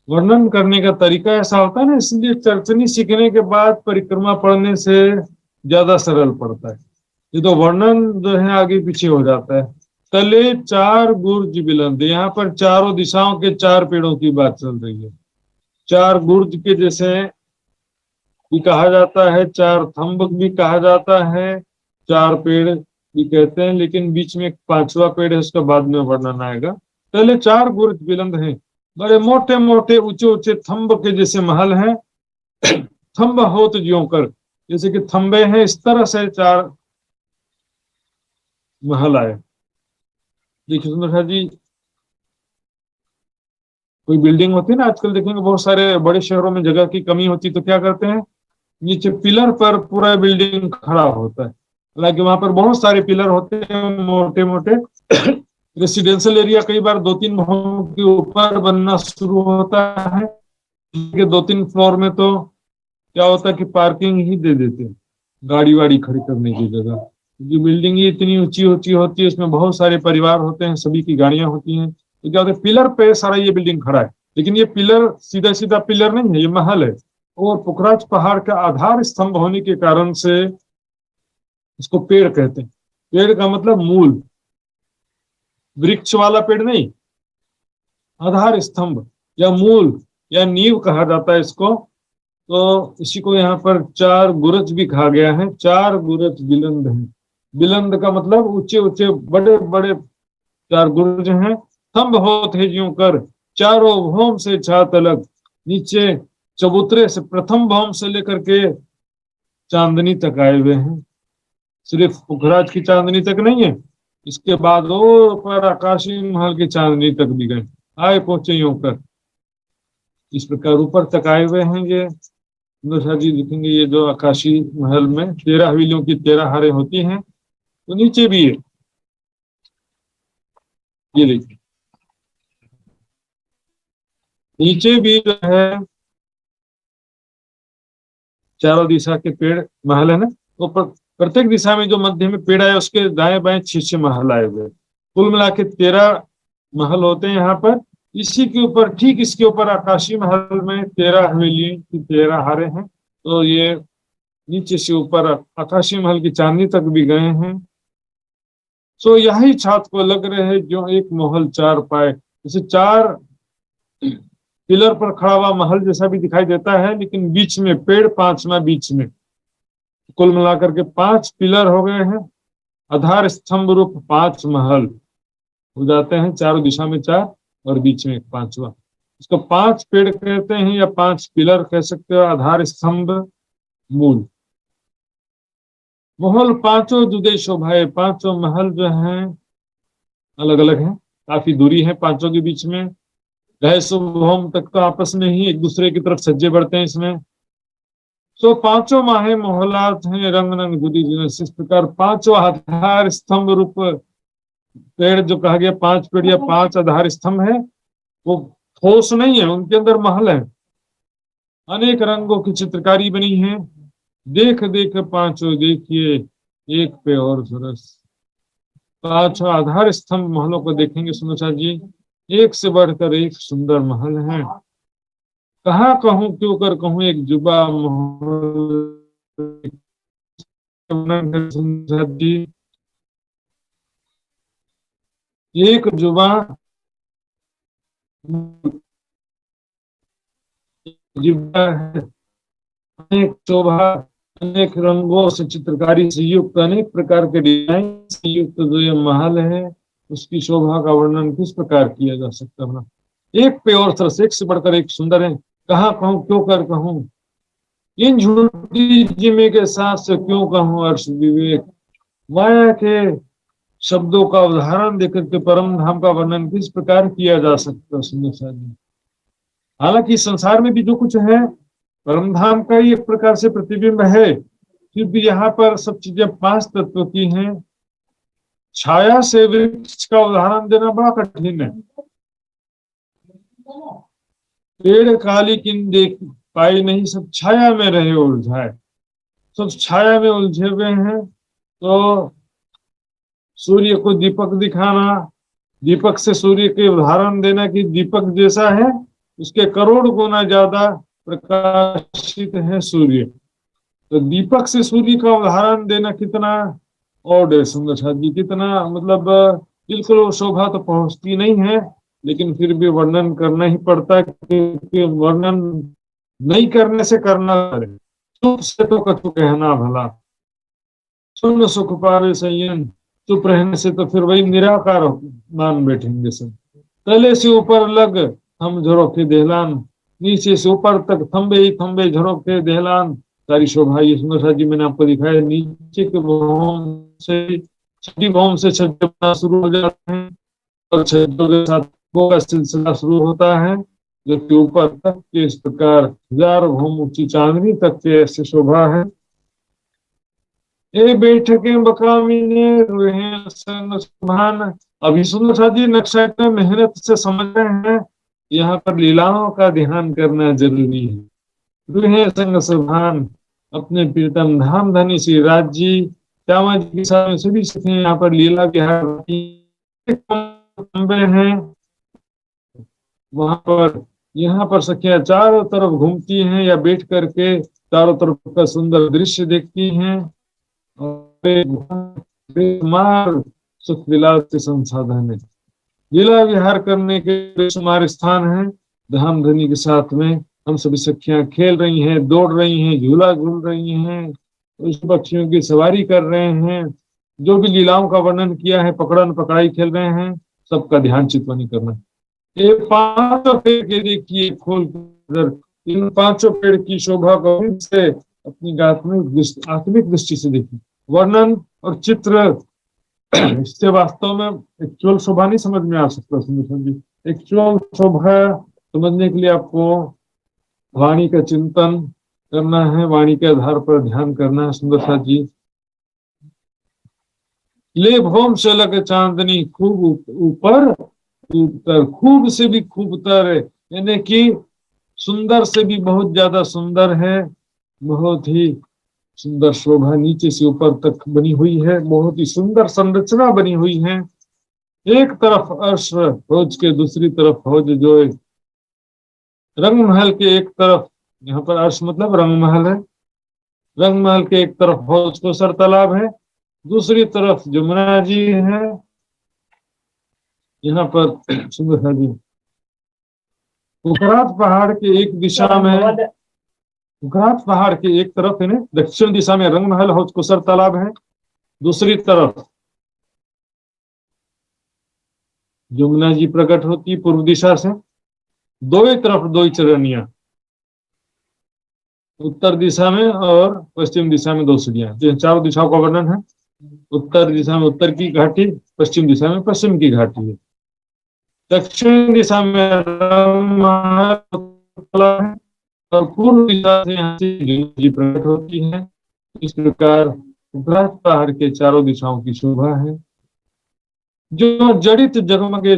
वर्णन करने का तरीका ऐसा होता है ना, इसलिए चर्चनी सीखने के बाद परिक्रमा पढ़ने से ज्यादा सरल पड़ता है। ये तो वर्णन जो है आगे पीछे हो जाता है। तले 4 गुर्ज बुलंद, यहाँ पर चारों दिशाओं के 4 पेड़ों की बात चल रही है। 4 गुर्ज के जैसे भी कहा जाता है, 4 थंबक भी कहा जाता है, 4 पेड़ भी कहते हैं, लेकिन बीच में एक 5वां पेड़ है, उसका बाद में वर्णन आएगा। पहले 4 गुर्ज बुलंद हैं, बड़े मोटे मोटे ऊंचे ऊंचे थंब के जैसे महल हैं। थंब होत ज्यों कर, जैसे कि थंबे हैं, इस तरह से 4 महल आए। देखिए सुंदर जी, कोई बिल्डिंग होती है ना, आजकल देखेंगे बहुत सारे बड़े शहरों में जगह की कमी होती तो क्या करते हैं, नीचे पिलर पर पूरा बिल्डिंग खड़ा होता है। हालांकि वहां पर बहुत सारे पिलर होते हैं मोटे मोटे। रेसिडेंशियल एरिया कई बार 2-3 भवन के ऊपर बनना शुरू होता है, 2-3 फ्लोर में तो क्या होता है कि पार्किंग ही दे देते हैं, गाड़ी वाड़ी खड़ी करने की जगह। जो बिल्डिंग ही इतनी ऊंची ऊंची होती है, उसमें बहुत सारे परिवार होते हैं, सभी की गाड़ियां होती हैं, तो क्या होता है, पिलर पे सारा ये बिल्डिंग खड़ा है। लेकिन ये पिलर सीधा सीधा पिलर नहीं है, ये महल है। और पुखराज पहाड़ का आधार स्तंभ होने के कारण से इसको पेड़ कहते हैं। पेड़ का मतलब मूल, वृक्ष वाला पेड़ नहीं, आधार स्तंभ या मूल या नींव कहा जाता है इसको। तो इसी को यहाँ पर चार गुरज भी कहा गया है। चार गुरज बिलंद है। बिलंद का मतलब ऊंचे ऊंचे बड़े बड़े चार गुरज हैं। स्तंभ होत है ज्यों कर, चारों भौम से छात अलग। नीचे चबूतरे से प्रथम भौम से लेकर के चांदनी तक आए हुए हैं। सिर्फ पुखराज की चांदनी तक नहीं है, इसके बाद वो पर आकाशी महल की चांदनी तक भी गए, आए पहुंचे यूं कर। इस प्रकार ऊपर तक आए हुए हैं। ये सुंदर जी दिखेंगे, ये जो आकाशी महल में 13 हवेलियों की 13 हारें होती हैं, तो नीचे भी है। ये देखिए, नीचे भी जो है चारों दिशा के पेड़ महल है ना, तो प्रत्येक दिशा में जो मध्य में पेड़ आए, उसके दाएं बाएं 6 महल आए हुए। कुल मिला के 13 महल होते हैं यहाँ पर। इसी के ऊपर, ठीक इसके ऊपर आकाशी महल में 13 हवेली की 13 हारे हैं। तो ये नीचे से ऊपर आकाशी महल की चांदनी तक भी गए हैं। सो यही छात को लग रहे हैं जो एक महल 4 पाए। जैसे 4 पिलर पर खड़ा हुआ महल जैसा भी दिखाई देता है, लेकिन बीच में पेड़, 5वां बीच में। कुल मिलाकर के 5 पिलर हो गए हैं। आधार स्तंभ रूप 5 महल हो जाते हैं, चारों दिशा में 4 और बीच में एक 5वां। इसको 5 पेड़ कहते हैं या 5 पिलर कह सकते हो। आधार स्तंभ मूल महल पांचों जुदे शोभाए। 5 महल जो हैं अलग अलग हैं, काफी दूरी है पांचों के बीच में। रहे शुभम तक तो आपस में ही एक दूसरे की तरफ सज्जे बढ़ते हैं इसमें। तो 5 माहे मोहलात हैं, रंग रंग जुदी जुदी। इस प्रकार 5 आधार स्तंभ रूप पेड़ जो कहा गया, 5 पेड़ या 5 आधार स्तंभ है, वो ठोस नहीं है, उनके अंदर महल है। अनेक रंगों की चित्रकारी बनी है। देख देख 5 देखिए, एक पे और सरस। 5 आधार स्तंभ महलों को देखेंगे सुनोचा जी, एक से बढ़कर एक सुंदर महल है। कहाँ कहूँ क्यों कर कहूँ, एक जुबा महल जी, एक जुबा जुबा है, अनेक शोभा, अनेक रंगों से चित्रकारी से युक्त, अनेक प्रकार के डिजाइन से युक्त जो ये महल है, उसकी शोभा का वर्णन किस प्रकार किया जा सकता है। एक पे और सरस, एक से बढ़कर एक सुंदर है। कहाँ कहूँ क्यों कर कहूँ, इन झूठी जिम्मे के साथ से क्यों कहूँ अर्श विवेक। माया के शब्दों का उदाहरण देकर के परम धाम का वर्णन किस प्रकार किया जा सकता है सुंदर साजी। हालांकि संसार में भी जो कुछ है परम धाम का ही एक प्रकार से प्रतिबिंब है, फिर भी यहाँ पर सब चीजें 5 तत्व की हैं। छाया से वृक्ष का उदाहरण देना बड़ा कठिन है। पेड़ काली किन देख पाई नहीं, सब छाया में रहे उलझाए। सब छाया में उलझे हुए हैं। तो सूर्य को दीपक दिखाना, दीपक से सूर्य के उदाहरण देना कि दीपक जैसा है, उसके करोड़ गुना ज्यादा प्रकाशित है सूर्य। तो दीपक से सूर्य का उदाहरण देना कितना और है सुंदर साथ जी, कितना मतलब बिल्कुल शोभा तो पहुंचती नहीं है, लेकिन फिर भी वर्णन करना ही पड़ता है, क्योंकि वर्णन नहीं करने से करना पड़े। चुप से तो कछु कहना भला, सुन सुख पावे संयम। चुप रहने से तो फिर वही निराकार मान बैठेंगे सब। तले से ऊपर लग हम झरोखे देहलान, नीचे से ऊपर तक थंबे ही थंबे झरोखे देहलान। सारी शोभा ये सुंदर सा जी मैंने आपको दिखाया। नीचे के भौम से, छठी भौम से छज्जे बनना शुरू हो जाते हैं और छज्जों के साथ का सिलसिला शुरू होता है, जबकि ऊपर तक के इस प्रकार 1000 भौम ऊंची चांदनी तक के ऐसे शोभा है। ये बैठके बकामीने रुहे संग सुभान। अभी सुंदर सा जी नक्शा इतना मेहनत से समझ रहे हैं, यहाँ पर लीलाओं का ध्यान करना जरूरी है। रुहे संग सुभान, अपने प्रीतम धाम धनी श्री राज जी श्यामा जी के साथ में सभी सखियां यहाँ पर लीला विहार खंबे हैं वहां पर, यहाँ पर सखियां चारों तरफ घूमती हैं या बैठ करके चारों तरफ का सुंदर दृश्य देखती हैं और बेशुमार सुख विलास के संसाधन है। लीला विहार करने के बेशुमार स्थान है। धाम धनी के साथ में हम सभी सखियां खेल रही हैं, दौड़ रही हैं, झूला झूल रही हैं, उस पक्षियों की सवारी कर रहे हैं, जो भी लीलाओं का वर्णन किया है, पकड़न पकड़ाई खेल रहे हैं, सबका ध्यान चितवनी करना। ये पांचों पेड़ के देखिए खोल कर, इन पांचों पेड़ की शोभा को से अपनी आत्मिक दृष्टि से देखिए। वर्णन और चित्र इससे वास्तव में एक्चुअल शोभा नहीं समझ में आ सकता सुंदर जी। एक्चुअल शोभा समझने के लिए आपको वाणी का चिंतन करना है, वाणी के आधार पर ध्यान करना है। सुंदर जी, ले भोम से लग चांदनी खूब ऊपर उत्तर, खूब से भी खूब उतर, यानी कि सुंदर से भी बहुत ज्यादा सुंदर है। बहुत ही सुंदर शोभा नीचे से ऊपर तक बनी हुई है, बहुत ही सुंदर संरचना बनी हुई है। एक तरफ अर्श हौज के, दूसरी तरफ हौज जो है रंग महल के, एक तरफ यहाँ पर अर्श मतलब रंग महल है, रंग महल के एक तरफ हौज को सर तालाब है, दूसरी तरफ जमुना जी है। यहाँ पर सुंदर जी उखरात पहाड़ के एक दिशा में, उखरात पहाड़ के एक तरफ है दक्षिण दिशा में रंग महल हौज को सर तालाब है, दूसरी तरफ जमुना जी प्रकट होती पूर्व दिशा से। दो ही तरफ दो ही चरनिया, उत्तर दिशा में और पश्चिम दिशा में दो सीढ़ियां। चारों दिशाओं का वर्णन है। उत्तर दिशा में उत्तर की घाटी, पश्चिम दिशा में पश्चिम की घाटी है, दक्षिण दिशा में है और पूर्व दिशा से यहाँ से जी प्रकट होती है। इस प्रकार उखरात पहाड़ के चारों दिशाओं की शोभा है। जो जड़ित जगमगे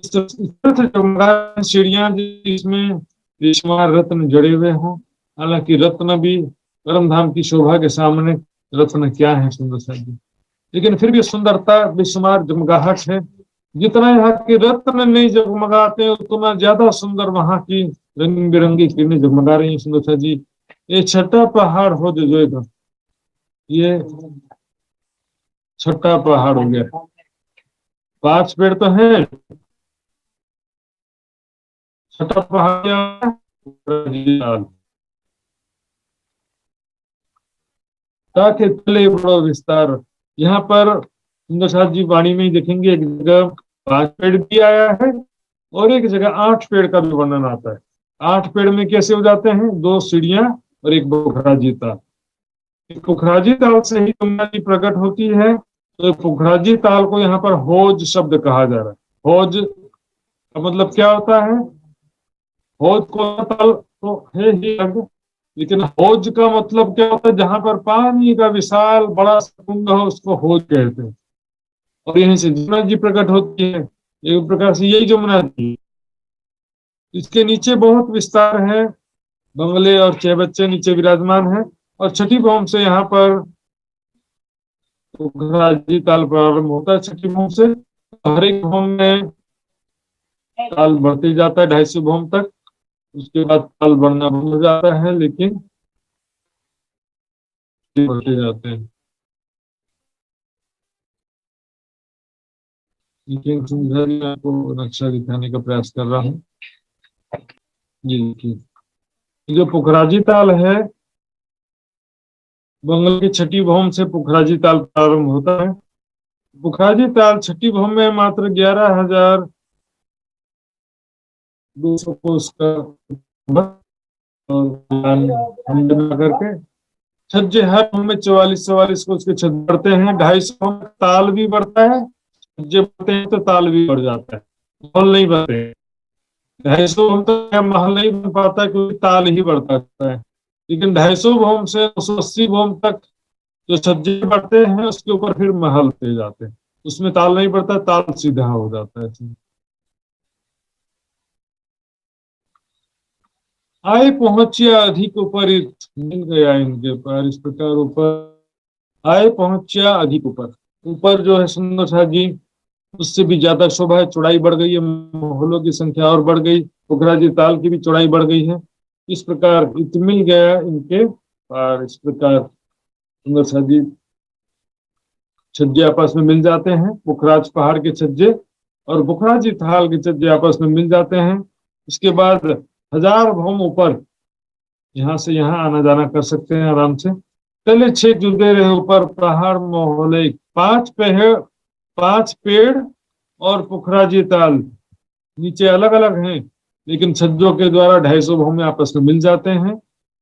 जगमगा सीढ़ियां जिसमें बेशुमार रत्न जड़े हुए हों। हालांकि रत्न भी परम धाम की शोभा के सामने रत्न क्या है सुंदर सा जी, लेकिन फिर भी सुंदरता बेशुमार जगमगाहट है। जितना यहाँ के रत्न नहीं जगमगाते उतना ज्यादा सुंदर वहां की रंग बिरंगी किरणें जगमगा रही हैं सुंदर सा जी। ये छठा पहाड़ हो जो ये छठा पहाड़ हो गया। 5 पेड़ तो हैं, छठा पहाड़ ताकि तले बड़ो विस्तार। यहाँ पर सुंदर साथ जी वाणी में ही देखेंगे, एक जगह 5 पेड़ भी आया है और एक जगह 8 पेड़ का भी वर्णन आता है। 8 पेड़ में कैसे हो जाते हैं, 2 सीढ़ियां और एक पोखराजी ताल। पोखराजी ताल से ही गंगा जी प्रकट होती है। तो पोखराजी ताल को यहाँ पर हौज शब्द कहा जा रहा है। हौज का मतलब क्या होता है, हौज को ताल तो है ही अलग, लेकिन हौज का मतलब क्या होता है, जहां पर पानी का विशाल बड़ा कुंड हो उसको हौज कहते हैं। और यहीं से जमुना जी प्रकट होती है, एक प्रकार से यही जमुना जी। इसके नीचे बहुत विस्तार है, बंगले और 6 बच्चे नीचे विराजमान है। और छठी भौम से यहाँ पर पोखराजी ताल प्रारंभ होता है। छठी भौम से हर एक भौम में ताल बढ़ते जाता है 250 भौम तक, उसके बाद ताल बढ़ना बंद हो जाता है, लेकिन बढ़ते जाते हैं। लेकिन मैं आपको नक्शा दिखाने का प्रयास कर रहा हूँ। ये देखिए, जो पुखराजी ताल है, बंगल की छठी भौम से पुखराजी ताल प्रारंभ होता है। पुखराजी ताल छठी भौम में मात्र 11,200 कोस का करके छज्जे हर भौम में 44 कोस के छज्जे बढ़ते हैं। 250 ताल भी बढ़ता है, छज्जे बढ़ते हैं तो ताल भी बढ़ जाता है, महल नहीं बनते। 250 भौम तक महल नहीं बन पाता क्योंकि ताल ही बढ़ता है। लेकिन 250 भौम से 280 भौम तक जो छज्जे बढ़ते हैं उसके ऊपर फिर महल पे जाते हैं, उसमें ताल नहीं बढ़ता, ताल सीधा हो जाता है। आए पहुंचिया अधिक ऊपर, मिल गया इनके पार। इस प्रकार ऊपर आए पहुंचा अधिक ऊपर। ऊपर जो है सुंदर सा जी उससे भी ज्यादा शोभा है, चौड़ाई बढ़ गई है, मोहलों की संख्या और बढ़ गई, पुखराजी ताल की भी चौड़ाई बढ़ गई है। इस प्रकार इत मिल गया इनके और इस प्रकार सुंदर सा जी छज्जे आपस में मिल जाते हैं। पुखराज पहाड़ के छज्जे और पुखराजी थाल के छज्जे आपस में मिल जाते हैं। इसके बाद 1000 भौम ऊपर यहाँ से यहाँ आना जाना कर सकते हैं आराम से। पहले 6 जुदे रहे ऊपर पहाड़ मोहल्ले, 5 पेड़ और पुखराजी ताल नीचे अलग अलग हैं, लेकिन छज्जों के द्वारा 250 भौम आपस में मिल जाते हैं।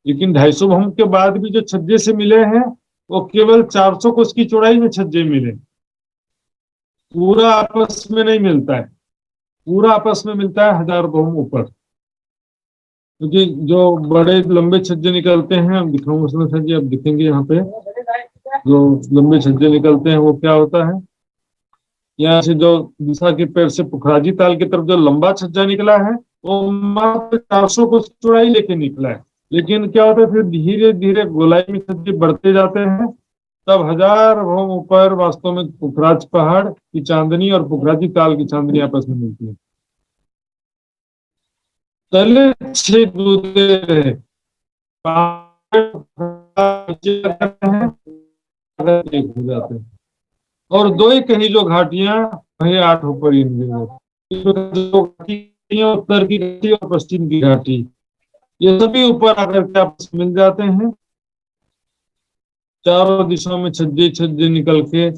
लेकिन 250 भौम के बाद भी जो छज्जे से मिले हैं वो केवल 400 कोस की चौड़ाई में छज्जे मिले, पूरा आपस में नहीं मिलता है। पूरा आपस में मिलता है 1000 भौम ऊपर, क्योंकि जो बड़े लंबे छज्जे निकलते हैं, अब दिखाऊंगा उसमें छज्जे अब दिखेंगे यहाँ पे। जो लंबे छज्जे निकलते हैं वो क्या होता है, यहाँ से जो दिशा के पैर से पुखराजी ताल की तरफ जो लंबा छज्जा निकला है वो मात्र 400 को चौड़ाई लेके निकला है। लेकिन क्या होता है फिर धीरे धीरे गोलाई में छज्जे बढ़ते जाते हैं, तब 1000 भौम ऊपर वास्तव में पुखराज पहाड़ की चांदनी और पुखराजी ताल की चांदनी आपस में मिलती है। तले 6 दूधे रहे, एक हो जाते हैं और दो ही कहीं जो घाटियां वही 8 ऊपर उत्तर की घाटी और पश्चिम की घाटी, ये सभी ऊपर आकर के आपस में मिल जाते हैं। चारों दिशाओं में छज्जे छज्जे निकल के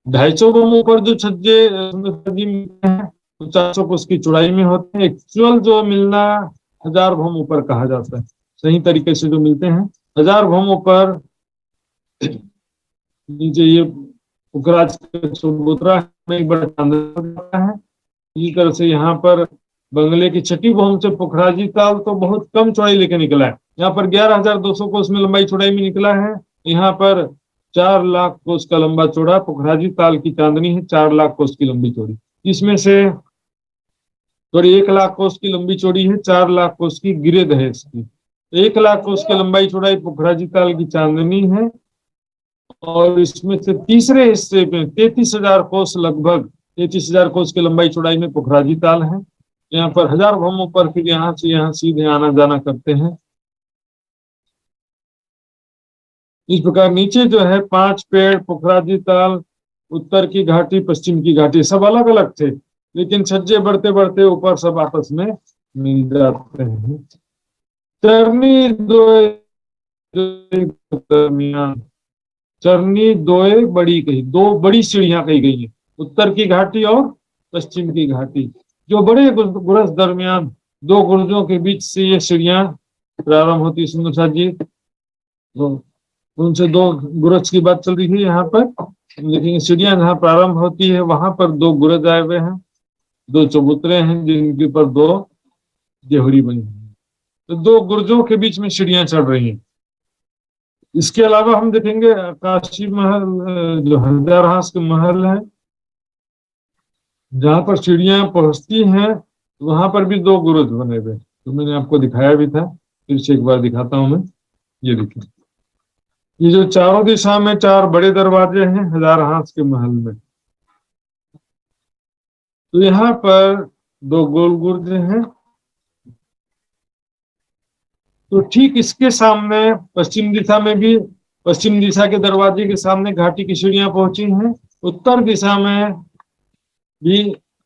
250 भौम ऊपर जो छज्जे मिलते हैं तो 400 कोस की चौड़ाई में होते हैं। एक्चुअल जो मिलना 1000 भौम ऊपर कहा जाता है, सही तरीके से जो मिलते हैं 1000 भौम ऊपर। नीचे ये पुखराज चबूतरा में एक बड़ा चांदना है। इसी तरह से यहाँ पर बंगले की छठी भौम से पुखराजी ताल तो बहुत कम चौड़ाई लेके निकला है। यहाँ पर 11,200 कोस में लंबाई चौड़ाई में निकला है। यहाँ पर 4 लाख कोस का लंबा चौड़ा पुखराजी ताल की चांदनी है, 4 लाख कोस की लंबी चौड़ी। इसमें से थोड़ी 1 लाख कोस की लंबी चौड़ी है, 4 लाख कोस की गिरेद है इसकी। 1 लाख कोस की लंबाई चौड़ाई पुखराजी ताल की चांदनी है और इसमें से तीसरे हिस्से में 33,000 कोस, लगभग 33,000 कोस की लंबाई चौड़ाई में पुखराजी ताल है। यहाँ पर 1000 भौमों पर फिर यहाँ से यहाँ सीधे आना जाना करते हैं। इस प्रकार नीचे जो है 5 पेड़, पुखराजी ताल, उत्तर की घाटी, पश्चिम की घाटी, सब अलग अलग थे, लेकिन छज्जे बढ़ते बढ़ते ऊपर सब आपस में मिल जाते हैं। चरनी दोए दरमियान, चरनी दोए बड़ी कही, 2 बड़ी सीढ़ियां कही गई हैं, उत्तर की घाटी और पश्चिम की घाटी। जो बड़े गुरज दरमियान 2 गुरजों के बीच से ये सीढ़ियां प्रारंभ होती। सुंदर सा जी तो उनसे 2 गुरज की बात चल रही है यहाँ पर, लेकिन सीढ़ियां जहाँ प्रारंभ होती है वहां पर 2 गुरज आए हुए हैं, 2 चबूतरे हैं जिनके ऊपर 2 देहरी बनी है। तो 2 गुरजों के बीच में सीढ़ियां चढ़ रही हैं। इसके अलावा हम देखेंगे काशी महल, जो हरदारहास के महल है, जहां पर सीढ़ियां पहुंचती हैं वहां पर भी 2 गुरज बने हुए, तो मैंने आपको दिखाया भी था, फिर से एक बार दिखाता हूं मैं। ये देखिए, ये जो चारों दिशा में 4 बड़े दरवाजे हैं हजारहास के महल में, तो यहाँ पर 2 गोल गुर्ज हैं। तो ठीक इसके सामने पश्चिम दिशा में भी, पश्चिम दिशा के दरवाजे के सामने घाटी की सीढ़ियां पहुंची हैं। उत्तर दिशा में भी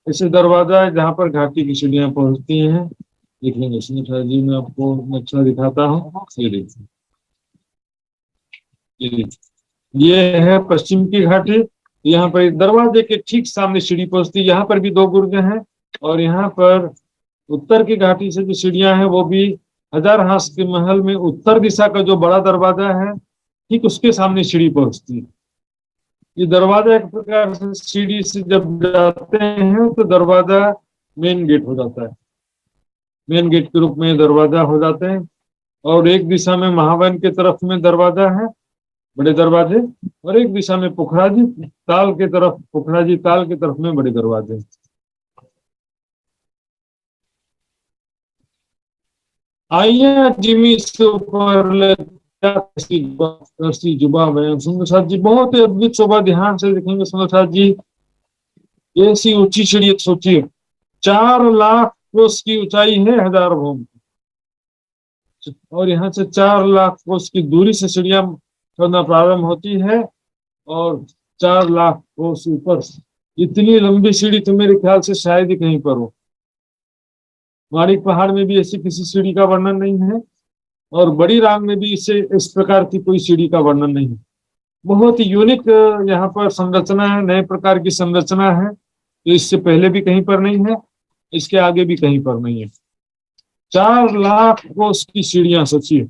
ऐसे दरवाजा है जहां पर घाटी की सीढ़ियां पहुंचती हैं। देखेंगे इसमें जी मैं आपको नक्शा दिखाता हूँ। ये देखिए, ये है पश्चिम की घाटी। यहाँ पर दरवाजे के ठीक सामने सीढ़ी पहुंचती है, यहाँ पर भी 2 गुर्ज हैं। और यहाँ पर उत्तर की घाटी से जो सीढ़ियां हैं वो भी हजारहास के महल में उत्तर दिशा का जो बड़ा दरवाजा है ठीक उसके सामने सीढ़ी पहुंचती है। ये दरवाजा एक प्रकार से सीढ़ी से जब जाते हैं तो दरवाजा मेन गेट हो जाता है, मेन गेट के रूप में दरवाजा हो जाते हैं। और एक दिशा में महावन के तरफ में दरवाजा है, बड़े दरवाजे, और एक दिशा में पुखराजी ताल के तरफ, पुखराजी ताल की तरफ में बड़े दरवाजे। आइए जिमी से ऊपर जुबा में सुंदर साथ जी बहुत ही अद्भुत शोभा, ध्यान से देखेंगे सुंदर साथ जी। ऐसी ऊंची सीढ़ी सोचिए, 4 लाख कोस की ऊंचाई है, 1000 भूमि, और यहाँ से 4 लाख कोस की दूरी से सीढ़ियां चढ़ना प्रारंभ होती है, और 4 लाख कोस ऊपर। इतनी लंबी सीढ़ी तो मेरे ख्याल से शायद ही कहीं पर हो। माणिक पहाड़ में भी ऐसी किसी सीढ़ी का वर्णन नहीं है, और बड़ी रांग में भी इस प्रकार की कोई सीढ़ी का वर्णन नहीं है। बहुत ही यूनिक यहाँ पर संरचना है, नए प्रकार की संरचना है, तो इससे पहले भी कहीं पर नहीं है, इसके आगे भी कहीं पर नहीं है। 4 लाख कोस की सीढ़ियां, सोचिए।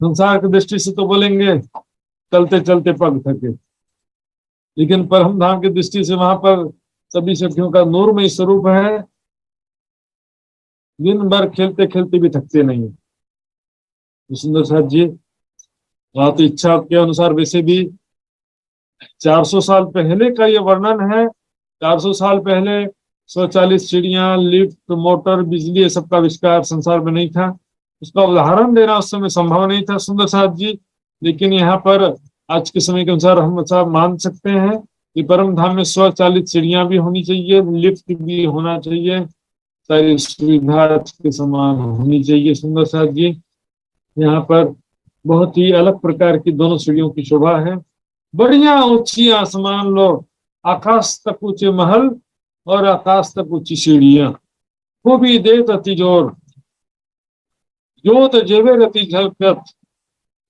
संसार की दृष्टि से तो बोलेंगे चलते चलते पग थके, लेकिन परम धाम की दृष्टि से वहां पर सभी शक्तियों का नूरमय स्वरूप है, दिन भर खेलते खेलते भी थकते नहीं है। तो सुंदर साथ जी, आप इच्छा के अनुसार वैसे भी 400 साल पहले का ये वर्णन है। 400 साल पहले स्वचालित सीढ़ियां, लिफ्ट, मोटर, बिजली, ये सब का आविष्कार संसार में नहीं था। उसका उदाहरण देना उस समय संभव नहीं था सुंदर साथ जी। लेकिन यहाँ पर आज के समय के अनुसार हम ऐसा मान सकते हैं कि परम धाम में स्वचालित सीढ़ियां भी होनी चाहिए, लिफ्ट भी होना चाहिए, सारी सुविधा के समान होनी चाहिए सुंदर साथ जी। यहाँ पर बहुत ही अलग प्रकार की दोनों सीढ़ियों की शोभा है। बढ़िया ऊंची आसमान लो, आकाश तक ऊंचे महल और आकाश तक ऊंची सीढ़ियां, खूबी देत अति जोर, जोत जेवे रति झलकत,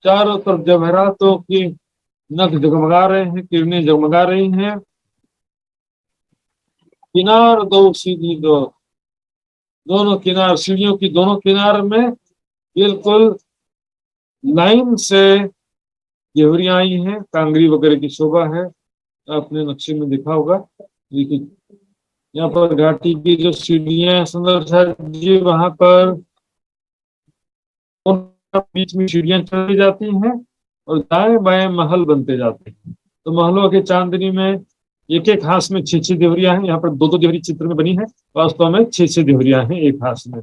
चारों तरफ जवाहरातों की नख जगमगा रहे हैं, किरणें जगमगा रही हैं। किनार दो सीधी दो, दोनों किनार, सीढ़ियों की दोनों किनार में बिल्कुल लाइन से गेहरियां आई हैं, कांगरी वगैरह की शोभा है, आपने नक्शे में देखा होगा। देखिए यहाँ पर घाटी की जो सीढ़ियां सुंदर साथ जी, वहां पर बीच में सीढ़ियां चली जाती हैं और दाएं बाएं महल बनते जाते हैं। तो महलों के चांदनी में एक एक हाथ में 6-6 देवरियां हैं। यहाँ पर 2-2 देवरी चित्र में बनी है, वास्तव में 6-6 देवरियां हैं एक हाथ में।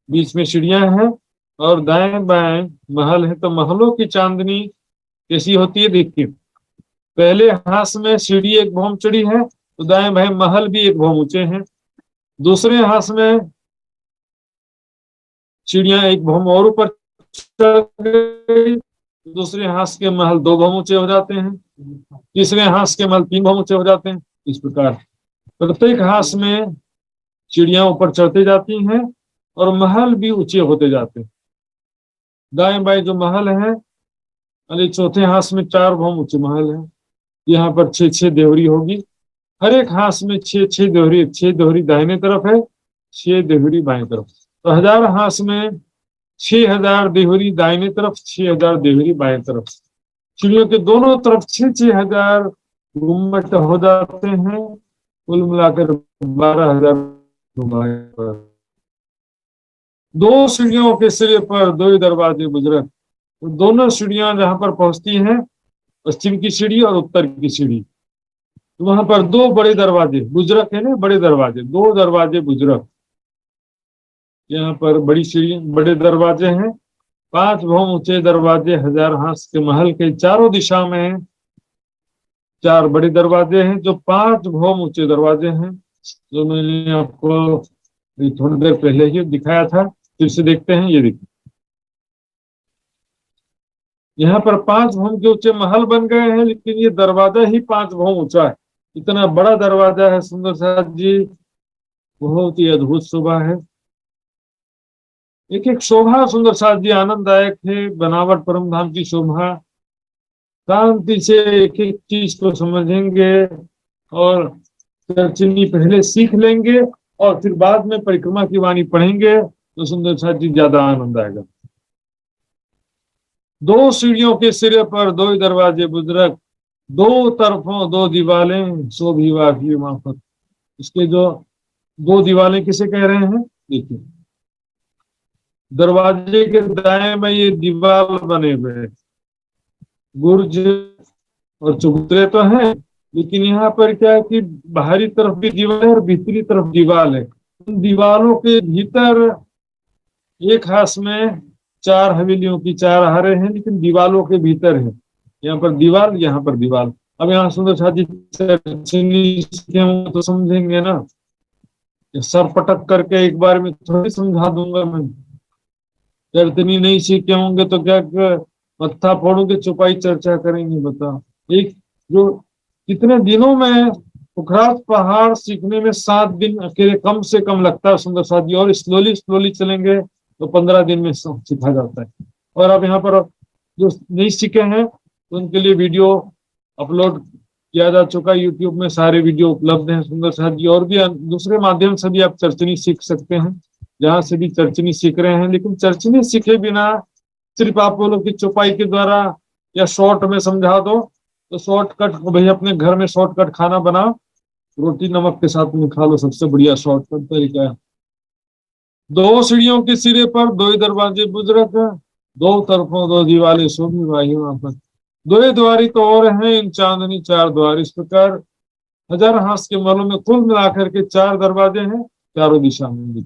बीच में सीढ़ियां हैं और दाएं बाएं महल है। तो महलों की चांदनी कैसी होती है देखिए, पहले हाथ में सीढ़ी एक भौम चढ़ी है, तो दाएं बाएं महल भी एक भौम ऊंचे हैं। दूसरे हाथ में सीढ़ियां एक भौम और ऊपर चढ़ गई, दूसरे हाथ के महल 2 भौम ऊंचे हो जाते हैं, तीसरे हाथ के महल 3 भौम ऊंचे हो जाते हैं। इस प्रकार प्रत्येक हाथ में चिड़िया ऊपर चढ़ते जाती हैं और महल भी ऊंचे होते जाते हैं। दाएं बाएं जो महल है, अरे चौथे हाथ में 4 भौम ऊंचे महल है। यहाँ पर 6-6 देवरी होगी, हर एक हाथ में 6-6 देवरी, 6 देवरी दाहिने तरफ है, 6 देवरी बाएं तरफ। तो 1000 हाथ में 6000 देवरी दाहिने तरफ, 6000 देवरी बाएं तरफ। चिड़ियों के दोनों तरफ 6-6 हजार गुम्मट हो जाते हैं, कुल मिलाकर 12,000। 2 सीढ़ियों के सिरे पर 2 ही दरवाजे बुजुर्ग। तो दोनों सीढ़ियां जहां पर पहुंचती हैं, पश्चिम की सीढ़ी और उत्तर की सीढ़ी, तो वहां पर 2 बड़े दरवाजे बुजुर्ग है ना, बड़े दरवाजे, 2 दरवाजे बुजुर्ग। यहाँ पर बड़ी सीढ़ी, बड़े दरवाजे हैं, 5 भौम ऊंचे दरवाजे 1000 हाथ के महल के चारों दिशा में 4 बड़े दरवाजे हैं, जो 5 भौम ऊंचे दरवाजे हैं, जो मैंने आपको थोड़ी देर पहले ही दिखाया था। फिर से देखते हैं, ये देखिए यहाँ पर 5 भौम के ऊंचे महल बन गए हैं, लेकिन ये दरवाजा ही 5 भौम ऊंचा है। इतना बड़ा दरवाजा है सुंदर साथ जी, बहुत ही अद्भुत शोभा है। एक एक शोभा सुंदर साथ जी आनंददायक है, बनावट परम धाम की शोभा। शांति से एक एक चीज को समझेंगे और तर्जनी पहले सीख लेंगे और फिर बाद में परिक्रमा की वाणी पढ़ेंगे तो सुंदर साथ जी ज्यादा आनंद आएगा। 2 सीढ़ियों के सिरे पर 2 ही दरवाजे बुजुर्ग, 2 तरफों 2 दीवालें, सो भी वाफी माफत। इसके जो 2 दीवालें किसे कह रहे हैं देखिए, दरवाजे के दाएं में ये दीवार बने हुए हैं, गुर्ज और चबूतरे तो हैं, लेकिन यहाँ पर क्या है कि बाहरी तरफ भी दीवार है और भीतरी तरफ दीवार है। उन दीवारों के भीतर एक हास में 4 हवेलियों की 4 हारे हैं, लेकिन दीवारों के भीतर है। यहाँ पर दीवार, यहाँ पर दीवार। अब यहाँ सुंदर साथ जी चर्चनी सीखे होंगे तो समझेंगे ना, सर पटक करके एक बार में थोड़ी समझा दूंगा मैं। चर्चनी नहीं सीखे होंगे तो क्या मत्था फोड़ोगे, चुपाई चर्चा करेंगे, बताओ। एक जो कितने दिनों में पोखराज पहाड़ सीखने में 7 दिन अकेले कम से कम लगता है सुंदर साथ जी, और स्लोली स्लोली चलेंगे तो 15 दिन में सिखा जाता है। और अब यहाँ पर जो नहीं सीखे हैं तो उनके लिए वीडियो अपलोड किया जा चुका है, यूट्यूब में सारे वीडियो उपलब्ध हैं सुंदर साथ जी। और भी दूसरे माध्यम से भी आप चर्चनी सीख सकते हैं, जहाँ से भी चर्चनी सीख रहे हैं। लेकिन चर्चनी सीखे बिना सिर्फ आप बोलो कि चौपाई के द्वारा या शॉर्ट में समझा दो, तो शॉर्टकट भाई अपने घर में शॉर्टकट खाना बनाओ, रोटी नमक के साथ में खा लो, सबसे बढ़िया शॉर्टकट तरीका है। 2 सीढ़ियों के सिरे पर 2 ही दरवाजे बुजुर्ग, 2 तरफों 2 दीवाले शोभी भाई वहां पर। 2 ही द्वारी तो और हैं इन चांदनी 4 द्वार। इस प्रकार 1000 हाथ के महलों में कुल मिलाकर के 4 दरवाजे हैं, चारों दिशा में भी।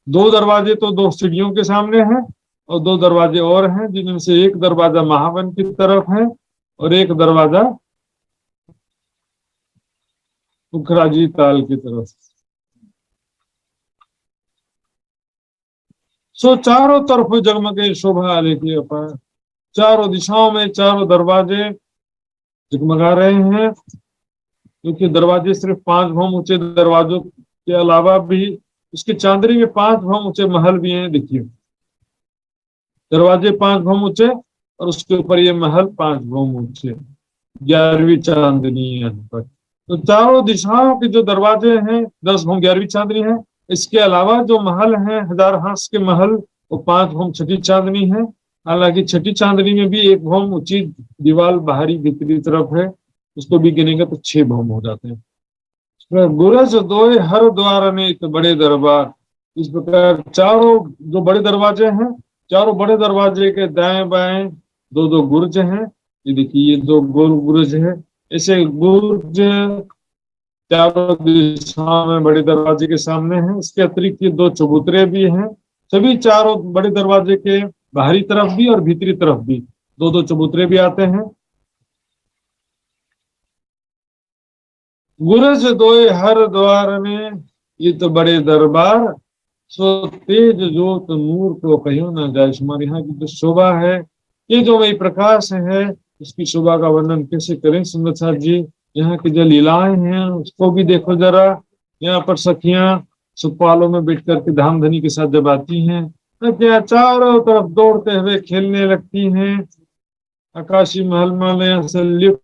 2 दरवाजे तो 2 सीढ़ियों के सामने हैं, और 2 दरवाजे और हैं, जिनमें से एक दरवाजा महावन की तरफ है और एक दरवाजा पुखराजी ताल की तरफ। सो चारों तरफ जगमगे शोभा लेके अपार। चारों दिशाओं में चारों दरवाजे जगमगा रहे हैं, क्योंकि दरवाजे सिर्फ 5 भौम ऊंचे दरवाजों के अलावा भी उसकी चांदनी में 5 भौम ऊंचे महल भी हैं। देखिए, दरवाजे 5 भौम ऊंचे और उसके ऊपर ये महल 5 भौम ऊंचे। 11वीं चांदनी है यहाँ पर। तो चारों दिशाओं के जो दरवाजे हैं 10 भौम 11वीं चांदनी है। इसके अलावा जो महल है 1000 हाथ के महल, वो 5 भौम छठी चांदनी है। हालांकि छठी चांदनी में भी 1 भौम ऊंची दीवार बाहरी भीतरी तरफ है, उसको भी गिनेंगे तो 6 भौम हो जाते हैं। गुरज दोए हर द्वार ने तो बड़े दरबार। इस प्रकार चारों जो बड़े दरवाजे हैं, चारों बड़े दरवाजे के दाएं बाएं 2-2 गुर्ज हैं। ये देखिए, ये 2 गोल गुर्ज है। ऐसे गुर्ज चारों दिशाओं में बड़े दरवाजे के सामने हैं। इसके अतिरिक्त ये 2 चबूतरे भी हैं। सभी चारों बड़े दरवाजे के बाहरी तरफ भी और भीतरी तरफ भी 2-2 चबूतरे भी आते हैं। गुरज दोए हर द्वार में ये तो बड़े दरबार। सो तेज जोत नूर को कहो ना जाए। हमारे यहाँ की जो शोभा है, ये जो वही प्रकाश है, इसकी शोभा का वर्णन कैसे करें सुंदर साथ जी। यहाँ की जो लीलाएं हैं उसको भी देखो जरा। यहाँ पर सखियां सुखपालों में बैठ करके धाम धनी के साथ जब आती हैं, सखियां चारों तरफ दौड़ते हुए खेलने लगती हैं। आकाशी महल में से लिफ्ट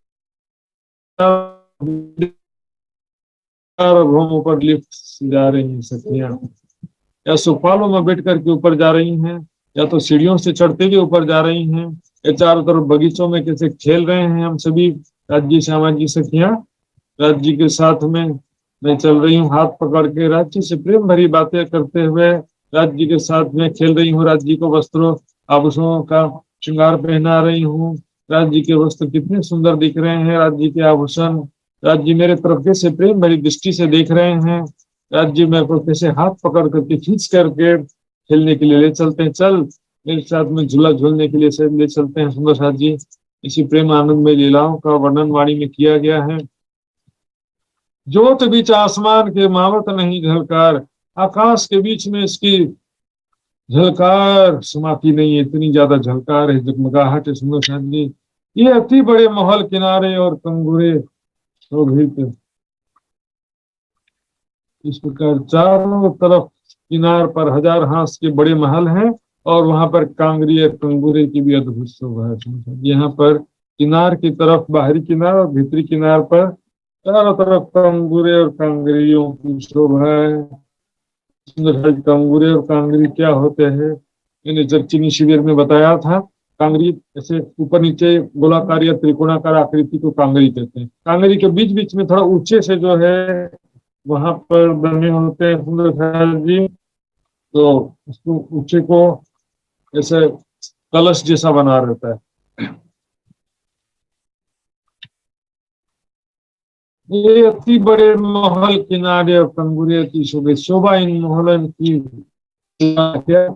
भूमों पर लिफ्ट जा रही हैं सखियां, या सुखपालों में बैठ करके ऊपर जा रही हैं, या तो सीढ़ियों से चढ़ते हुए ऊपर जा रही हैं, या चारों तरफ बगीचों में कैसे खेल रहे हैं। हम सभी राज्य श्यामा जी सखियां राज्य के साथ में मैं चल रही हूँ, हाथ पकड़ के राज्य से प्रेम भरी बातें करते हुए राज्य के साथ में खेल रही हूँ। राज्य को वस्त्रों आभूषणों का श्रृंगार पहना रही हूँ। राज्य के वस्त्र कितने सुंदर दिख रहे हैं, राज्य के आभूषण। राज्य मेरे तरफ कैसे प्रेम भरी दृष्टि से देख रहे हैं। राज्य मेरे को कैसे हाथ पकड़ करके खींच करके खेलने के लिए ले चलते हैं। चल मेरे साथ में झूला झूलने के लिए से ले चलते हैं सुंदर साथ जी। इसी प्रेम आनंद में लीलाओं का वर्णन वाणी में किया गया है। ज्योत बीच आसमान के मावत नहीं झलकार। आकाश के बीच में इसकी झलकार समाती नहीं है, इतनी ज्यादा झलकार है, जगमगाहट है सुंदर साथ जी। ये अति बड़े महल किनारे और कंगूरे शोभित। इस प्रकार चारों तरफ किनार पर 1000 हाथ के बड़े महल हैं, और वहां पर कांगरी और कंगूरे की भी अद्भुत शोभा है। यहाँ पर किनार की तरफ बाहरी किनार और भीतरी किनार पर चारों तरफ कंगूरे और कांगरियों की शोभा है। कंगूरे और कांगरी क्या होते हैं, मैंने चर्चिनी शिविर में बताया था। कांगरी ऐसे ऊपर नीचे गोलाकार या त्रिकोणाकार आकृति को कांगरी कहते हैं। कांगरी के बीच बीच में थोड़ा ऊंचे से जो है वहां पर बने होते हैं सुंदर जी, तो उसको ऊंचे को ऐसे कलश जैसा बना रहता है। ये अति बड़े महल किनारे और तंबूरे अति शोभे, शोभा इन महलन की क्या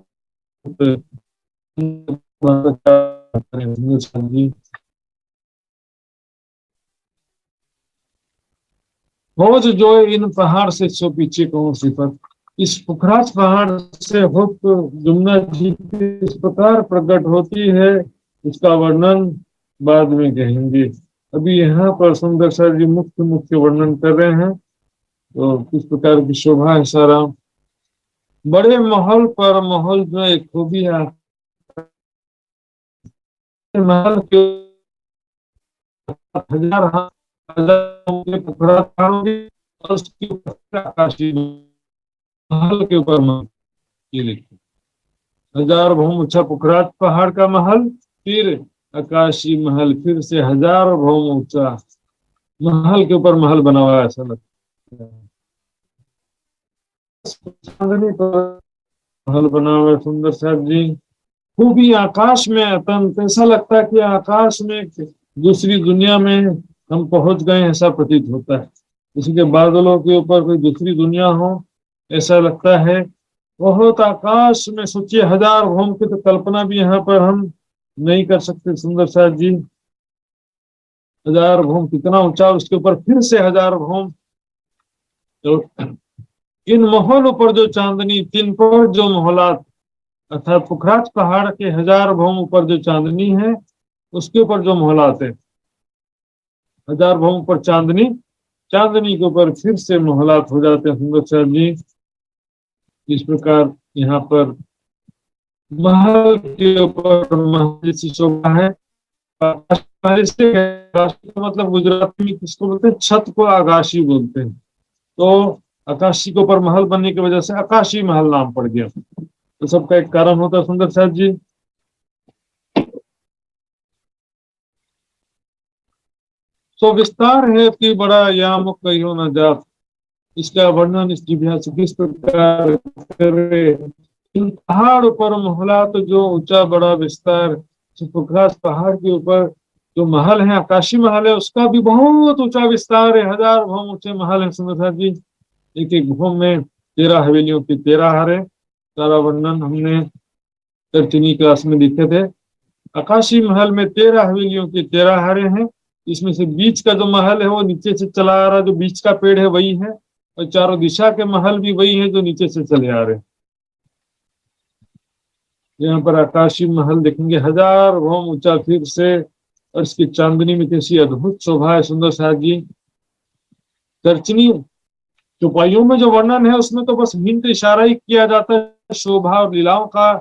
जी। खोज जो इन पहाड़ से सो पीछे कहूँ सिफत, इस पुखराज पहाड़ से हुक जुम्ना जी इस प्रकार प्रकट होती है, इसका वर्णन बाद में कहेंगे। अभी यहाँ पर सुंदर सर जी मुख्य मुख्य वर्णन कर रहे हैं। तो किस प्रकार की शोभा है सारा। बड़े महल पर महल जो एक खूबी है, महल के हजार हजार पुखराज पहाड़ों और उसके ऊपर आकाशीय महल के ऊपर महल, ये लिखो 1000 भौम ऊंचा पुखराज पहाड़ का महल, फिर आकाशी महल, फिर से 1000 भौम ऊंचा महल के ऊपर महल बना हुआ है, ऐसा लगता है। चांदनी पर महल बना हुआ है सुंदर साहब जी। खूबी आकाश में अतंत, ऐसा लगता है कि आकाश में दूसरी दुनिया में हम पहुंच गए, ऐसा प्रतीत होता है। किसी के बादलों के ऊपर कोई दूसरी दुनिया हो, ऐसा लगता है। बहुत आकाश में सोचिए 1000 भौम की तो कल्पना भी यहाँ पर हम नहीं कर सकते सुंदर साहब जी। 1000 भौम कितना ऊंचा, उसके ऊपर फिर से 1000 भौम। तो इन महलों पर जो चांदनी, तीन पर जो मोहलात, अर्थात पुखराज पहाड़ के 1000 भौम ऊपर जो चांदनी है, उसके ऊपर जो मोहलात है, 1000 भौम पर चांदनी, चांदनी के ऊपर फिर से मोहलात हो जाते हैं सुंदर साहब जी। इस प्रकार यहाँ पर महल के ऊपर महल जैसी शोभा है। मतलब गुजराती में किसको बोलते हैं, छत को आकाशी बोलते हैं। तो आकाशी के ऊपर महल बनने की वजह से आकाशी महल नाम पड़ गया। तो सबका एक कारण होता है सुंदर साहब जी। सो विस्तार है कि बड़ा यामुक कहियो न जात, इसका वर्णन इस जिभ्या से किस प्रकार करे। इन पहाड़ पर महला, तो जो ऊंचा बड़ा विस्तार, पुखराज पहाड़ के ऊपर जो महल है, आकाशी महल है, उसका भी बहुत ऊंचा विस्तार है। 1000 भौम ऊंचे महल है सुंदर साहब जी। एक एक भौम में 13 हवेलियों की 13 हारे। सारा वर्णन हमने तर्जनी क्लास में लिखे थे। आकाशी महल में 13 हवेलियों की 13 हारे हैं। इसमें से बीच का जो महल है वो नीचे से चला आ रहा, जो बीच का पेड़ है वही है, और चारों दिशा के महल भी वही है जो नीचे से चले आ रहे हैं। यहाँ पर आकाशी महल देखेंगे 1000 भौम ऊंचा फिर से, और इसकी चांदनी में कैसी अद्भुत शोभा है सुंदर साहब जी। दर्शनी चौपाइयों में जो वर्णन है उसमें तो बस हिंट इशारा ही किया जाता है, शोभा और लीलाओं का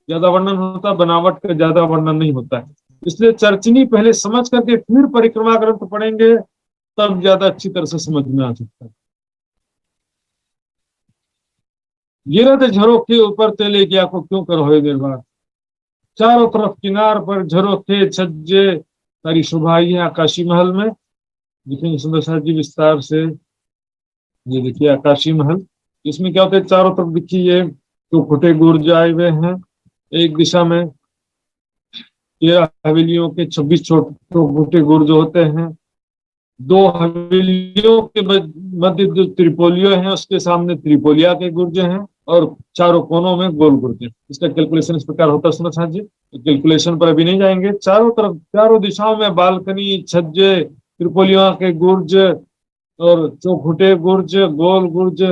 ज्यादा वर्णन होता है, बनावट का ज्यादा वर्णन नहीं होता है। इसलिए चर्चनी पहले समझ करके फिर परिक्रमा ग्रंथ पढ़ेंगे, तब ज्यादा अच्छी तरह से समझ में आ सकता है। गिरद झरोखे ऊपर तेले क्या को क्यों करो है निर्वाण, चारों तरफ किनार पर झरोखे छज्जे, सारी शोभा है आकाशी महल में। देखेंगे सुंदर साहब जी विस्तार से। ये देखिए आकाशी महल, इसमें क्या होता है, चारों तरफ देखिए ये तो खुटे गुर्ज आए हुए हैं। एक दिशा में 13 हवेलियों के 26 छोटे खुटे गुर्ज होते हैं। 2 हवेलियों के मध्य जो त्रिपोलियो है, उसके सामने त्रिपोलिया के गुर्ज हैं, और चारों कोनों में गोल गुर्ज है। इसका कैलकुलेशन इस प्रकार होता है सुंदर साहब जी। कैलकुलेशन पर अभी नहीं जाएंगे। चारों तरफ चारों दिशाओं में बालकनी, छज्जे, त्रिपोलिया के गुर्ज और चौखुटे गुर्ज, गोल गुर्ज,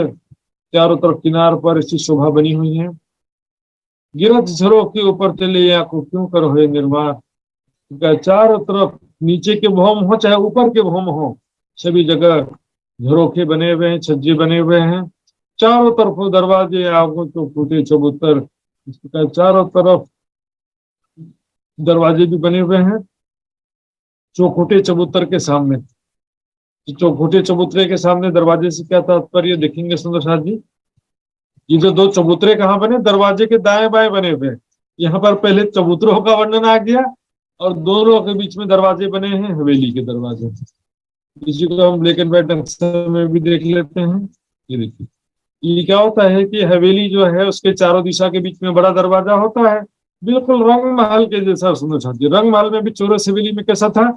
चारों तरफ किनार पर ऐसी शोभा बनी हुई है। गिरद झरों के ऊपर तेले या को क्यों करो है निर्माण, चारों तरफ नीचे के भौम हो चाहे ऊपर के भौम हो, सभी जगह झरोखे बने हुए हैं, छज्जे बने हुए हैं। चारों तरफ दरवाजे, आगों तो फूटे चबूतर, इस प्रकार चारों तरफ दरवाजे भी बने हुए हैं चौखुटे चबूतर के सामने। चौखुटे चबूतरे के सामने दरवाजे से क्या तात्पर्य देखेंगे सुंदर साहब जी। ये जो 2 चबूतरे कहाँ बने, दरवाजे के दाएं बाएं बने हुए। यहाँ पर पहले चबूतरों का वर्णन आ गया, और दोनों के बीच में दरवाजे बने हैं, हवेली के दरवाजे। इसी को हम ब्लैक एंड व्हाइट अक्षर में भी देख लेते हैं। ये देखिए, ये क्या होता है कि हवेली जो है उसके चारों दिशा के बीच में बड़ा दरवाजा होता है, बिल्कुल रंग महल के जैसा सुंदर साथी। रंग महल में भी चौरस हवेली में कैसा था,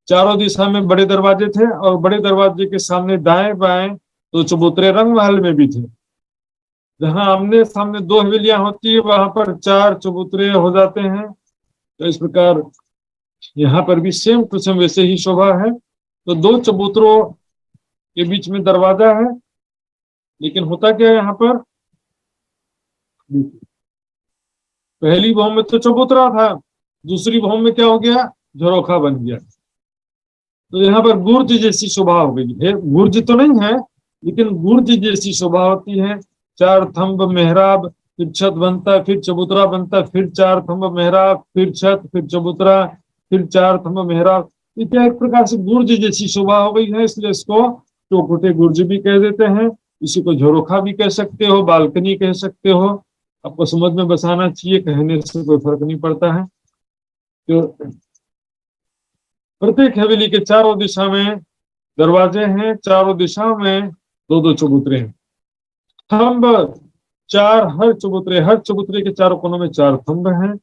चारों दिशा में बड़े दरवाजे थे और बड़े दरवाजे के सामने दाएं बाएं दो चबूतरे रंग महल में भी थे। जहां आमने सामने दो हवेलियां होती है वहां पर चार चबूतरे हो जाते हैं। तो इस प्रकार यहाँ पर भी सेम टू सेम वैसे ही शोभा है। तो दो चबूतरों के बीच में दरवाजा है, लेकिन होता क्या है यहाँ पर, पहली भवन में तो चबूतरा था, दूसरी भवन में क्या हो गया, झरोखा बन गया। तो यहाँ पर गुर्ज जैसी शोभा हो गई है। गुर्ज तो नहीं है, लेकिन गुर्ज जैसी शोभा होती है। चार थंब मेहराब, फिर छत बनता है, फिर चबूतरा बनता है, फिर चार थंब मेहराब, फिर छत, फिर चबूतरा, फिर चार थंब मेहराब। ये क्या एक प्रकार से गुर्ज जैसी शोभा हो गई है, इसलिए इसको चौखुटे गुर्ज भी कह देते हैं। इसी को झरोखा भी कह सकते हो, बालकनी कह सकते हो। आपको समझ में बसाना चाहिए, कहने से कोई फर्क नहीं पड़ता है। तो प्रत्येक हवेली के चारों दिशा में दरवाजे हैं, चारों दिशाओं में दो दो चबूतरे हैं। थंब चार, हर चबूतरे के चारों कोनों में चार थंब हैं,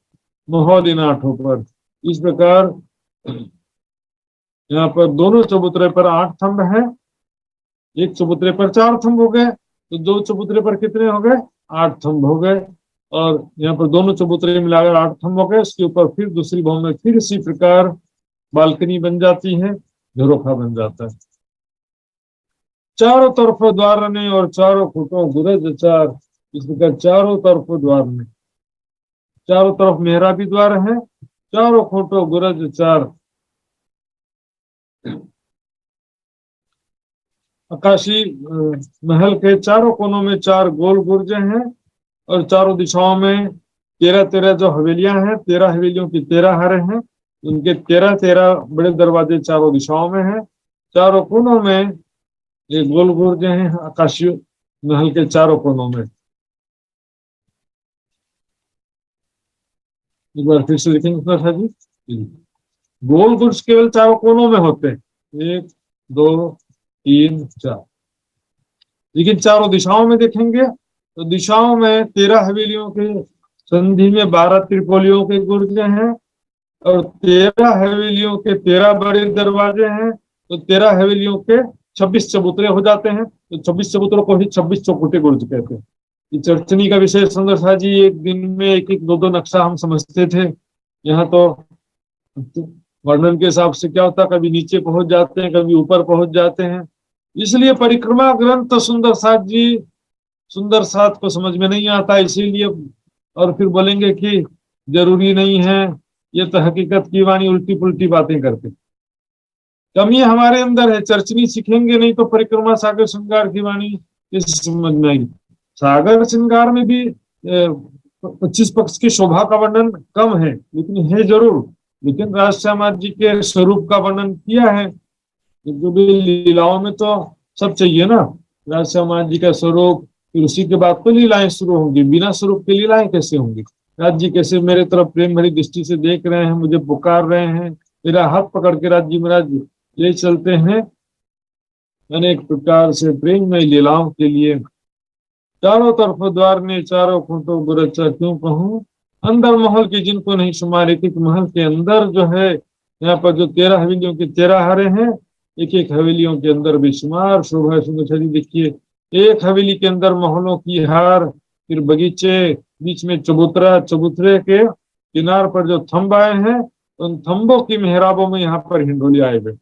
माहौल इन आठों पर। इस प्रकार यहाँ पर दोनों चबूतरे पर 8 थंब हैं। एक चबूतरे पर 4 थंब हो गए, तो दो चबूतरे पर कितने हो गए, 8 थंब हो गए। और यहाँ पर दोनों चबूतरे मिलाकर 8 थंब हो गए। उसके ऊपर फिर दूसरी भवन में फिर इसी प्रकार बालकनी बन जाती है, झरोखा बन जाता है। चारों तरफ द्वार ने और चारों खुटों गुरज चार। इस प्रकार चारों तरफ द्वार ने, चारों तरफ मेहराबी द्वार है, चारों खुटों गुरज चार। आकाशी महल के चारों कोनों में चार गोल गुर्जे हैं और चारों दिशाओं में 13-13 जो हवेलियां हैं, 13 हवेलियों की 13 हरे हैं। उनके 13-13 बड़े दरवाजे चारों दिशाओं में हैं। चारों कोनों में ये गोल गुर्जे हैं आकाशीय महल के चारों कोनों में। एक बार फिर से लिखेंगे सर जी। गोल गुर्ज केवल चारों कोनों में होते हैं, 1 2 3 4। लेकिन चारों दिशाओं में देखेंगे तो दिशाओं में 13 हवेलियों के संधि में 12 त्रिपोलियों के गुर्जे हैं और 13 हवेलियों के 13 बड़े दरवाजे हैं। तो 13 हवेलियों के 26 चबूतरे हो जाते हैं। तो 26 चबूतरों को ही 26 चौखुटे गुर्ज कहते हैं। ये चर्चनी का विषय सुंदर सा जी, एक दिन में एक एक दो दो नक्शा हम समझते थे। यहाँ तो वर्णन के हिसाब से क्या होता, कभी नीचे पहुंच जाते हैं, कभी ऊपर पहुंच जाते हैं। इसलिए परिक्रमा ग्रंथ सुंदर साथ जी, सुंदर साथ को समझ में नहीं आता, इसीलिए और फिर बोलेंगे कि जरूरी नहीं है, ये तो हकीकत की वाणी उल्टी पुल्टी बातें करते। कमी हमारे अंदर है, चर्चनी सीखेंगे नहीं तो परिक्रमा सागर श्रृंगार की वाणी कैसे समझ में आएगी। सागर श्रृंगार में भी 25 पक्ष की शोभा का वर्णन कम है, लेकिन है जरूर। लेकिन राजश्यामाज जी के स्वरूप का वर्णन किया है। जो भी लीलाओं में तो सब चाहिए ना, राजश्यामाज जी का स्वरूप, फिर उसी के बाद तो लीलाएं शुरू होंगी। बिना स्वरूप के लीलाएं कैसे होंगी। राज जी कैसे मेरे तरफ प्रेम भरी दृष्टि से देख रहे हैं, मुझे पुकार रहे हैं, मेरा हाथ पकड़ के राज जी महाराज ले चलते हैं अनेक प्रकार से प्रेम में लीलाओं के लिए। चारों तरफ द्वार ने चारों खुटों गुरचा क्यों कहूं, अंदर महल की जिनको नहीं शुमार। एक एक महल के अंदर जो है, यहाँ पर जो 13 हवेलियों के 13 हरे हैं, एक एक हवेलियों के अंदर बेशुमार शोभा सुंदर। देखिए, एक हवेली के अंदर महलों की हार, फिर बगीचे, बीच में चबूतरा, चबूतरे के किनार पर जो थंब आए हैं, उन थंबों की मेहराबों में यहाँ पर हिंडोले आए हुए।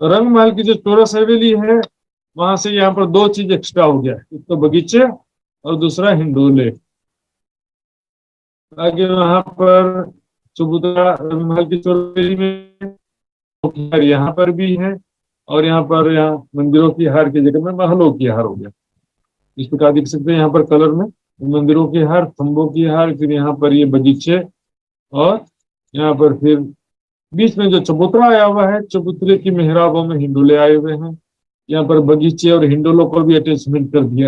रंग महल की जो चौरस हवेली है, वहां से यहाँ पर 2 चीज एक्स्ट्रा हो गया, एक तो बगीचे और दूसरा हिंडोले। आगे वहां पर चबूतरा महल की चौरस में यहाँ पर भी है, और यहाँ पर मंदिरों की हार की जगह में महलों की हार हो गया। इस प्रकार देख सकते हैं यहाँ पर कलर में मंदिरों की हार, थंबों की हार, फिर यहाँ पर ये बगीचे, और यहाँ पर फिर बीच में जो चबूतरा आया हुआ है, चबूतरे की मेहराबों में हिंडोले आए हुए हैं। यहाँ पर बगीचे और हिंडोलों को भी अटैचमेंट कर दिया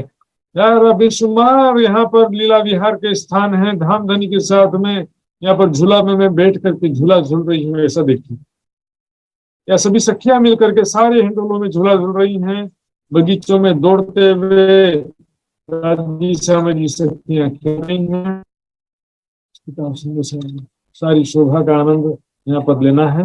यार। बेशुमार यहाँ पर लीला विहार के स्थान है, धाम धनी के साथ में। यहाँ पर झूला में मैं बैठ करके झूला झूल रही हूँ, ऐसा देखिए। या सभी सखियां मिलकर के सारे हिंडोलों में झूला झूल रही हैं, बगीचों में दौड़ते हुए सखियां खेल रही हैं। सारी शोभा का आनंद यहाँ पर लेना है।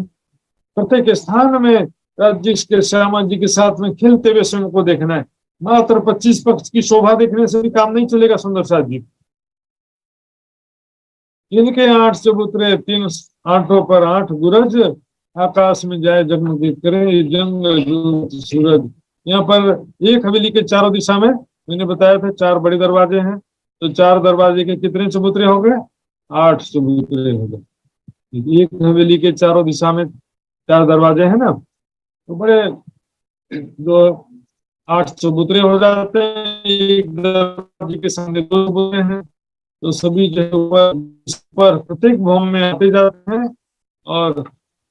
प्रत्येक स्थान में राज्य के श्यामा जी के साथ में खेलते हुए स्वयं को देखना है। मात्र 25 पक्ष की शोभा देखने से भी काम नहीं चलेगा सुंदर साथ जी। इनके 8 चबूतरे, 3 आठों पर 8 गुरज, आकाश में जाए जगमग करे जंग ज्योत सूरज। यहाँ पर एक हवेली के चारों दिशा में मैंने बताया था 4 बड़े दरवाजे हैं, तो 4 दरवाजे के कितने चबूतरे हो गए? 8 चबूतरे हो गए। एक हवेली के चारों दिशा में 4 दरवाजे हैं ना, तो बड़े जो 8 चबूतरे हो जाते हैं। एक दरवाजे के सामने 2 चबूतरे हैं, तो सभी जो है ऊपर प्रत्येक भवन में आते जाते हैं। और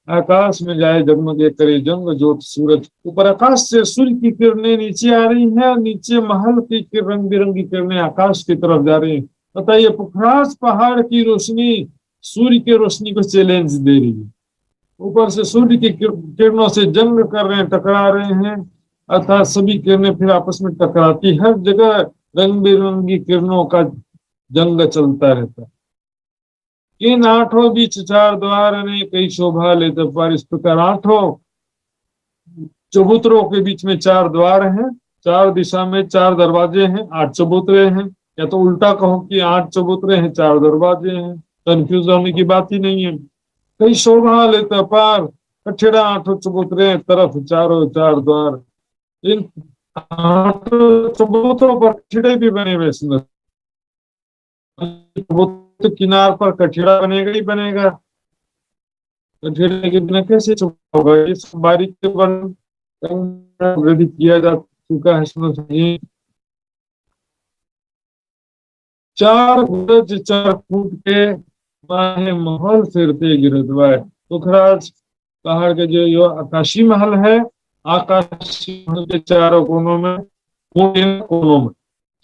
आकाश में जाए जगमग करे जंग ज्योत सूरज। ऊपर आकाश से सूर्य की किरणें नीचे आ रही हैं, और नीचे महल की रंग बिरंगी किरणें आकाश की तरफ जा रही हैं। बताइए, पुखराज पहाड़ की रोशनी सूर्य की रोशनी को चैलेंज दे रही है। ऊपर से सूर्य की किरणों से जंग कर रहे हैं, टकरा रहे हैं, अर्थात सभी किरणें फिर आपस में टकराती। हर जगह रंग बिरंगी किरणों का जंग चलता रहता है। इन 8 बीच 4 द्वार ने कई शोभा लेते पर। इस प्रकार 8 चबूतरों के बीच में 4 द्वार हैं, 4 दिशा में 4 दरवाजे हैं, 8 चबूतरे हैं। या तो उल्टा कहो कि 8 चबूतरे हैं, 4 दरवाजे हैं, कंफ्यूज होने की बात ही नहीं है। कई शोभा लेते पार, कठेड़ा 8 चबूतरे तरफ चारों 4 द्वार। इन 8 चबूतरों पर कठेड़े भी बने हुए सुंदर। तो किनार पर कठेड़ा बनेगा ही बनेगा, कठेड़े के बिना कैसे चुका होगा? ये सब बारीक रेडी किया जा चुका है। सुनो, 4 गज 4 फुट के माहे महल फिरते गिरधवाए। पुखराज पहाड़ के जो आकाशी महल है, आकाशी महल के चारों कोनों में,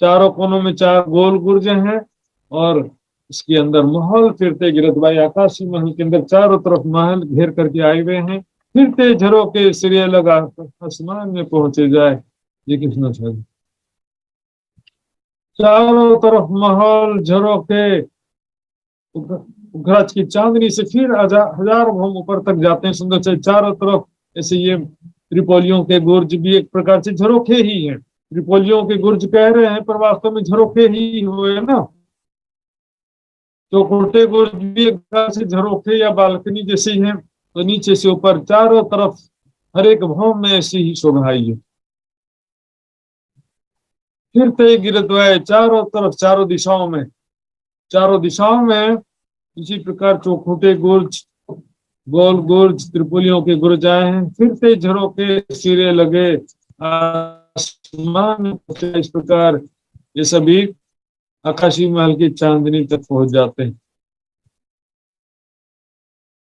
चारों कोनों में 4 गोल गुर्जे हैं, और इसके अंदर महल फिरते गिरधवाई। आकाशी महल के अंदर चारों तरफ महल घेर करके आए हुए हैं। फिरते झरोके सिरे लगा आसमान में पहुंचे जाए। ये कितना चाहिए? चारों तरफ महल झरोके, पुखराज की चांदनी से फिर 1000 भवन ऊपर तक जाते हैं। सुंदर से चारों तरफ ऐसे ये त्रिपोलियों के गुर्ज भी एक प्रकार से झरोखे ही हैं। त्रिपोलियों के गुर्ज कह रहे हैं, पर वास्तव में झरोखे ही हुए ना। तो चौखुटे गुर्ज भी एक प्रकार से झरोखे या बालकनी जैसे ही हैं। तो नीचे से ऊपर चारों तरफ हर एक भवन में ऐसी ही शोभाई है। फिरते गिरधवाए चारों तरफ, चारों दिशाओं में इसी प्रकार चौखुटे गुर्ज, गोल गुर्ज, त्रिपुलियों के गुर्ज आए हैं। फिरते झरोके सिरे लगे आसमान में। इस प्रकार ये सभी आकाशी महल की चांदनी तक पहुंच जाते हैं।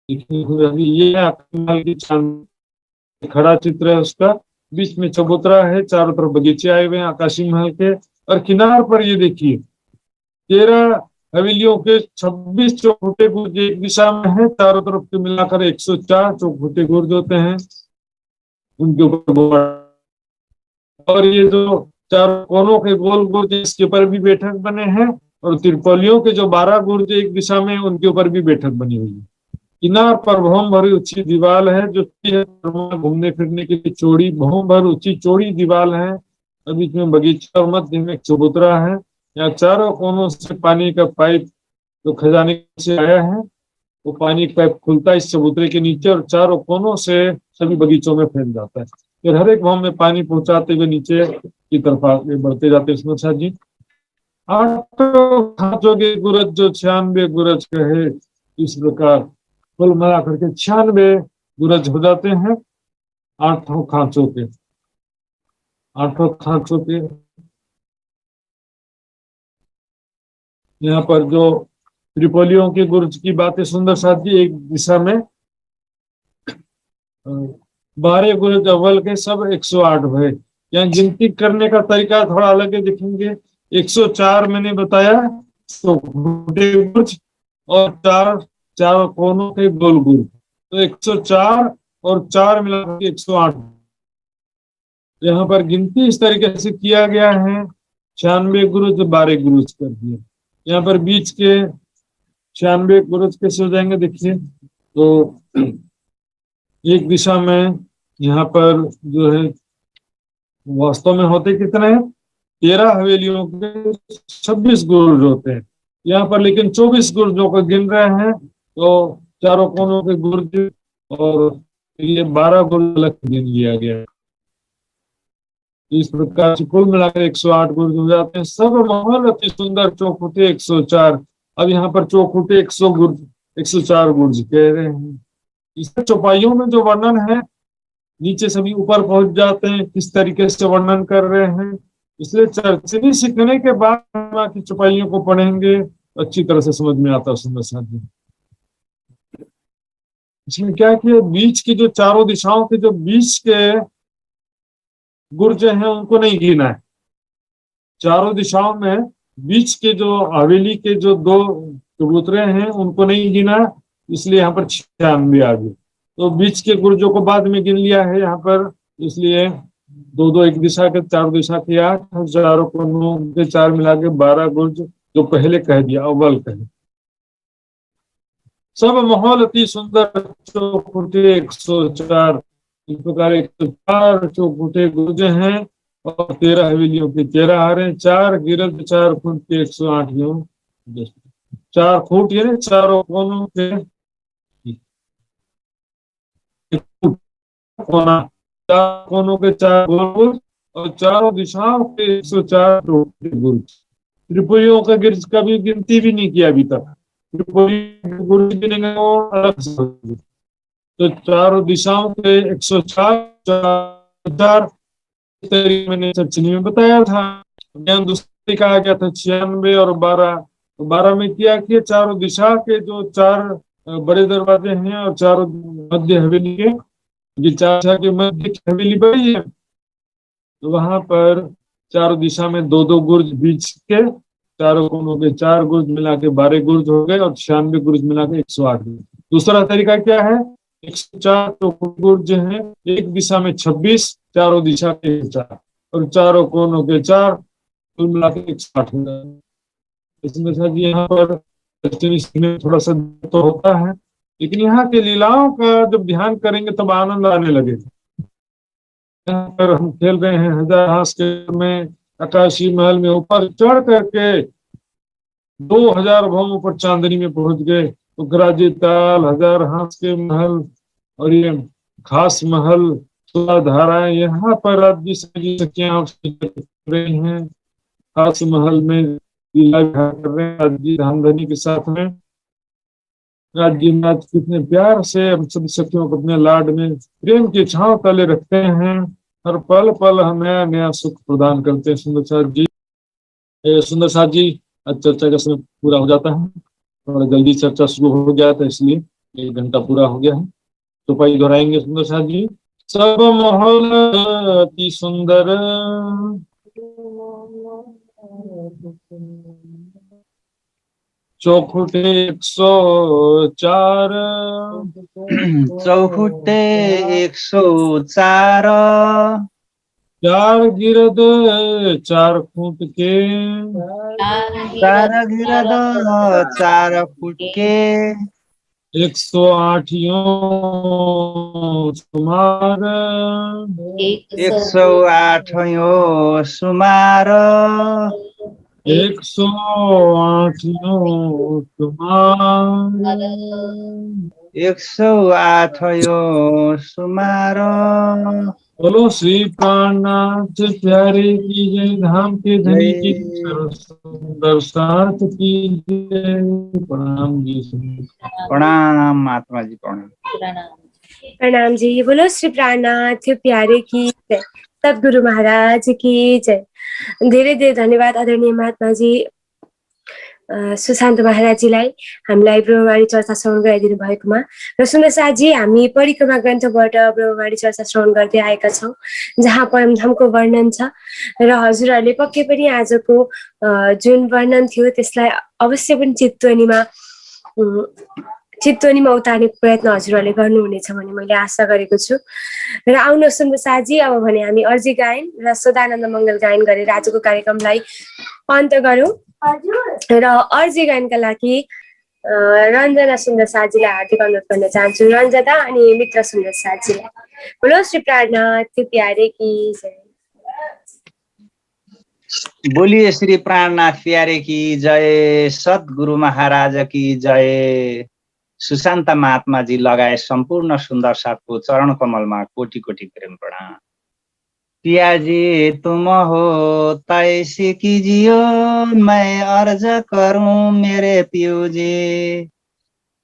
ये आकाशी महल की चांदनी खड़ा चित्र है उसका। बीच में चबूतरा है, चारों तरफ बगीचे आए हुए हैं आकाशी महल के। और किनार पर ये देखिए 13 हवेलियों के 26 चौखुटे गुर्ज एक दिशा में है। चारों तरफ के मिलाकर 104 चौखुटे गुर्ज होते हैं, उनके ऊपर। और ये जो 4 कोनों के गोल गुर्ज, इसके ऊपर भी बैठक बने हैं। और त्रिपोलियों के जो 12 गुर्ज एक दिशा में, उनके ऊपर भी बैठक बनी हुई है। किनार पर भवन भरी ऊंची दीवार है, जो घूमने फिरने के लिए चौड़ी भवन भर ऊंची चौड़ी दीवार है। और बीच में बगीचा और मध्य में एक चबूतरा है। यहाँ चारों कोनों से पानी का पाइप जो खजाने से आया है, वो पानी का पाइप खुलता है इस चबूतरे के नीचे, और चारों कोनों से सभी बगीचों में फैल जाता है। फिर हर एक भवन में पानी पहुंचाते हुए नीचे की तरफ आगे बढ़ते जाते हैं। अच्छा जी, 8 खांचों गुरज जो 96 गुरज कहे। इस प्रकार कुल मिला करके 96 गुरज हो जाते हैं 8 खांचों के। 8 खांचों के यहाँ पर जो त्रिपोलियों के गुर्ज की बातें सुंदर साथ जी, एक दिशा में 12 गुर्ज अव्वल के सब 108 भय। यहाँ गिनती करने का तरीका थोड़ा अलग है, देखेंगे। 104 मैंने बताया तो गुर्ज, और 4 कोनों के गोल गुर्ज, तो 104 और 4 मिलाकर 108। यहाँ पर गिनती इस तरीके से किया गया है, 96 गुरुज 12 गुरुज कर दिए। यहाँ पर बीच के 96 गुरुज कैसे हो जाएंगे देखिए। तो एक दिशा में यहाँ पर जो है वास्तव में होते कितने हैं? 13 हवेलियों के 26 गुर्ज होते हैं यहाँ पर, लेकिन 24 गुर्जों को गिन रहे हैं। तो चारों कोनों के गुर्ज और ये 12 गुर्ज अलग गिन लिया गया है। इस प्रकार से कुल मिलाकर 108 गुर्ज हो जाते हैं। सब महल अति सुंदर चौखुटे 104। अब यहाँ पर चौखुटे 100 गुर्ज 104 गुर्ज कह रहे हैं। इस चौपाइयों में जो वर्णन है नीचे सभी ऊपर पहुंच जाते हैं, किस तरीके से वर्णन कर रहे हैं। इसलिए चर्चरी सीखने के बाद बाकी चौपाइयों को पढ़ेंगे अच्छी तरह से समझ में आता है सुंदर साथी। इसमें क्या किया, बीच की जो चारों दिशाओं के जो बीच के गुर्ज हैं उनको नहीं गिना है। चारों दिशाओं में बीच के जो हवेली के जो 2 चबूतरे हैं उनको नहीं गिना, इसलिए यहाँ पर 96 आ गए। तो बीच के गुर्जों को बाद में गिन लिया है यहाँ पर, इसलिए 2-2 एक दिशा के 4 दिशा के 8, चारों कोनों के 4 मिला के 12 गुर्ज जो पहले कह दिया अव्वल कहे। सब महल अति सुंदर चौखुटे 104। इस प्रकार 104 चौखुटे गुर्ज हैं और 13 हवेलियों के 13 हारे, 4 गिरद 4 फुट के 108 यूं 4 फुट यानी चारों कोनों के कोना, 4 कोनों के 4 गुर्ज और चारों दिशाओं के 104 गुर्ज। त्रिपुरियों का गिर्ज का भी गिनती भी नहीं किया अभी तक। त्रिपुरी गुर्ज गिनेंगे और अलग से। तो चारों दिशाओं के 104 तरीके मैंने चर्चनी में बताया था। ज्ञान दूसरी कहा गया था 96 और 12। तो 12 में क्या किया, चारों दिशा के जो 4 बड़े दरवाजे हैं और चारों मध्य हवेली के, ये 4 के मध्य हवेली बड़ी है, तो वहां पर चारों दिशा में 2-2 गुर्ज बीच के, चारों कोनों के 4 गुर्ज मिला के 12 गुर्ज हो गए और 96 गुर्ज मिला के 108 गुर्ज। दूसरा तरीका क्या है, 104 तो गुर्ज हैं, एक दिशा में 26, चारों दिशा के 4 और चारों कोनों के 4, कुल मिला के 108 हो गए। इसमें सर यहाँ पर थोड़ा सा तो होता है, लेकिन यहाँ के लीलाओं का जब ध्यान करेंगे तब आनंद आने लगेगा। यहाँ पर हम खेल रहे हैं हजार हास के में, आकाशी महल में ऊपर चढ़ करके 2000 भवनों पर चांदनी में पहुंच गए। तो गराजे ताल, हजार हास के महल और ये खास महल, धाराएं, यहाँ पर राज्य सखियां रही हैं। खास महल में लीला कर रहे हैं राज्य धामधनी के साथ में। राज्य नाथ कितने प्यार से हम सब सखियों को अपने लाड में प्रेम की छांव तले रखते हैं। हर पल पल हम नया नया सुख प्रदान करते हैं। सुंदर साथ जी, सुंदर साथ जी, आज चर्चा का समय पूरा हो जाता है। थोड़ा जल्दी चर्चा शुरू हो गया था इसलिए 1 घंटा पूरा हो गया है। तो पाई दोहराएंगे सुंदर साथ जी। सब महल अति सुंदर चौखुटे 104, चौखुटे 104, 4 गिरद 4 फुट के, 4 गिरद 4 फुट के, 108 सुमार, 108 सुमार, 108 सुमार, 108 सुमार। बोलो श्री प्राणनाथ प्यारे की जय, धाम के धनी की सुंदर साथ की जय। प्रणाम जी। प्रणाम महात्मा जी, प्रणाम। प्रणाम जी। बोलो श्री प्राणनाथ प्यारे की जय, सद्गुरु महाराज की जय। धेरै धेरै धन्यवाद आदरणीय महात्मा जी, सुशान्त महाराजजीलाई हामीलाई ब्रह्मवाणी चर्चा श्रवण गराइदिनु भएकोमा। र सुन्दर साथजी, हामी परिक्रमा ग्रन्थबाट ब्रह्मवाणी चर्चा श्रवण गर्दै आएका छौँ, जहाँ परमधामको वर्णन छ। र हजुरहरूले पक्कै पनि आजको जुन वर्णन थियो त्यसलाई अवश्य पनि चित्तवनीमा उतार्ने प्रयत्न हजुरहरूले गर्नुहुनेछ भन्ने मैले आशा गरेको छु। र आउनुहोस् सुन्दर साथजी, अब भने हामी अर्जी गायन र सदानन्द मङ्गल गायन गरेर आजको कार्यक्रमलाई अन्त गरौँ। र अर्जी गायनका लागि रञ्जना सुन्दर साजीलाई हार्दिक अनुरोध गर्न चाहन्छु, रञ्जना अनि मित्र सुन्दर साजीलाई। बोलो श्री प्राणनाथ प्यारे की जय। बोलिए श्री प्राणनाथ प्यारे की जय, सद्गुरु महाराज की जय। सुशान्त महात्मा जी लगाए सम्पूर्ण सुन्दर साथको चरण कमलमा कोटि कोटि प्रेम प्रणाम। पिया जी तुम हो तैसी कीजियो, मैं अर्ज करूं मेरे पियो जी।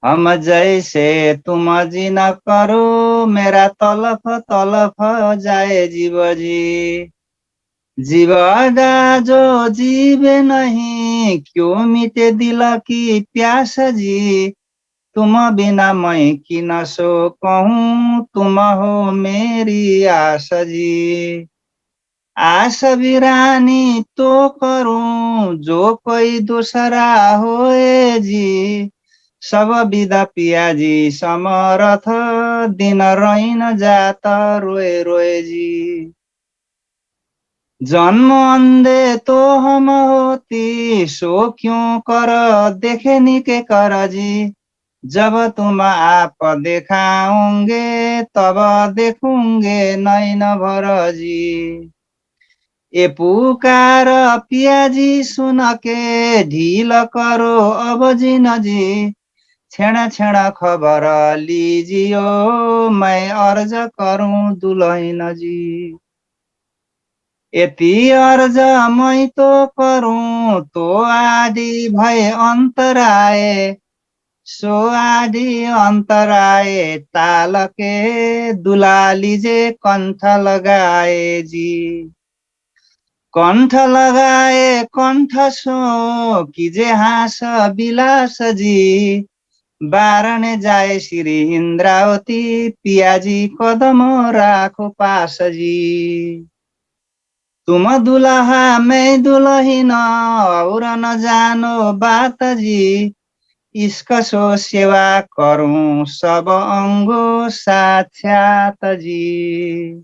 हम जैसे तुम जी न करो, मेरा तलफ तलफ जाए जीव जी। जीव जो जीवे नहीं, क्यों मिटे दिल की प्यास जी। तुम बिना मैं की न सो कहूँ, तुम हो मेरी आस जी। आस वीरानी तो करूं, जो कोई दूसरा होए जी। सब विदा पिया जी समरथ, दिन रहीन जाता रोए रोए जी। जन्म अंधे तो हम होती, सो क्यों कर देखे नी के कर जी। जब तुम आप दिखाओगे, तब देखूंगे नैन भर जी। ए पुकार पिया जी सुन के, ढील करो अब जिन जी। छेड़ा छेड़ा खबर लीजियो, मैं अर्ज करूं दुल्हन जी। यति अर्ज मैं तो करूं, तो आदि भय अंतराए। सो आदि अंतराए ताल के, दुलाली जे कंठ लगाए जी। कंठ लगाए कंठ सो कीजे हास विलास जी। बारने जाए श्री इंद्रावती, पियाजी कदम राखो पास जी। तुम दुल्हा मैं दुल्हिन, और न जानो बात जी। इसका सो सेवा करूं सब अंगो साक्षात जी।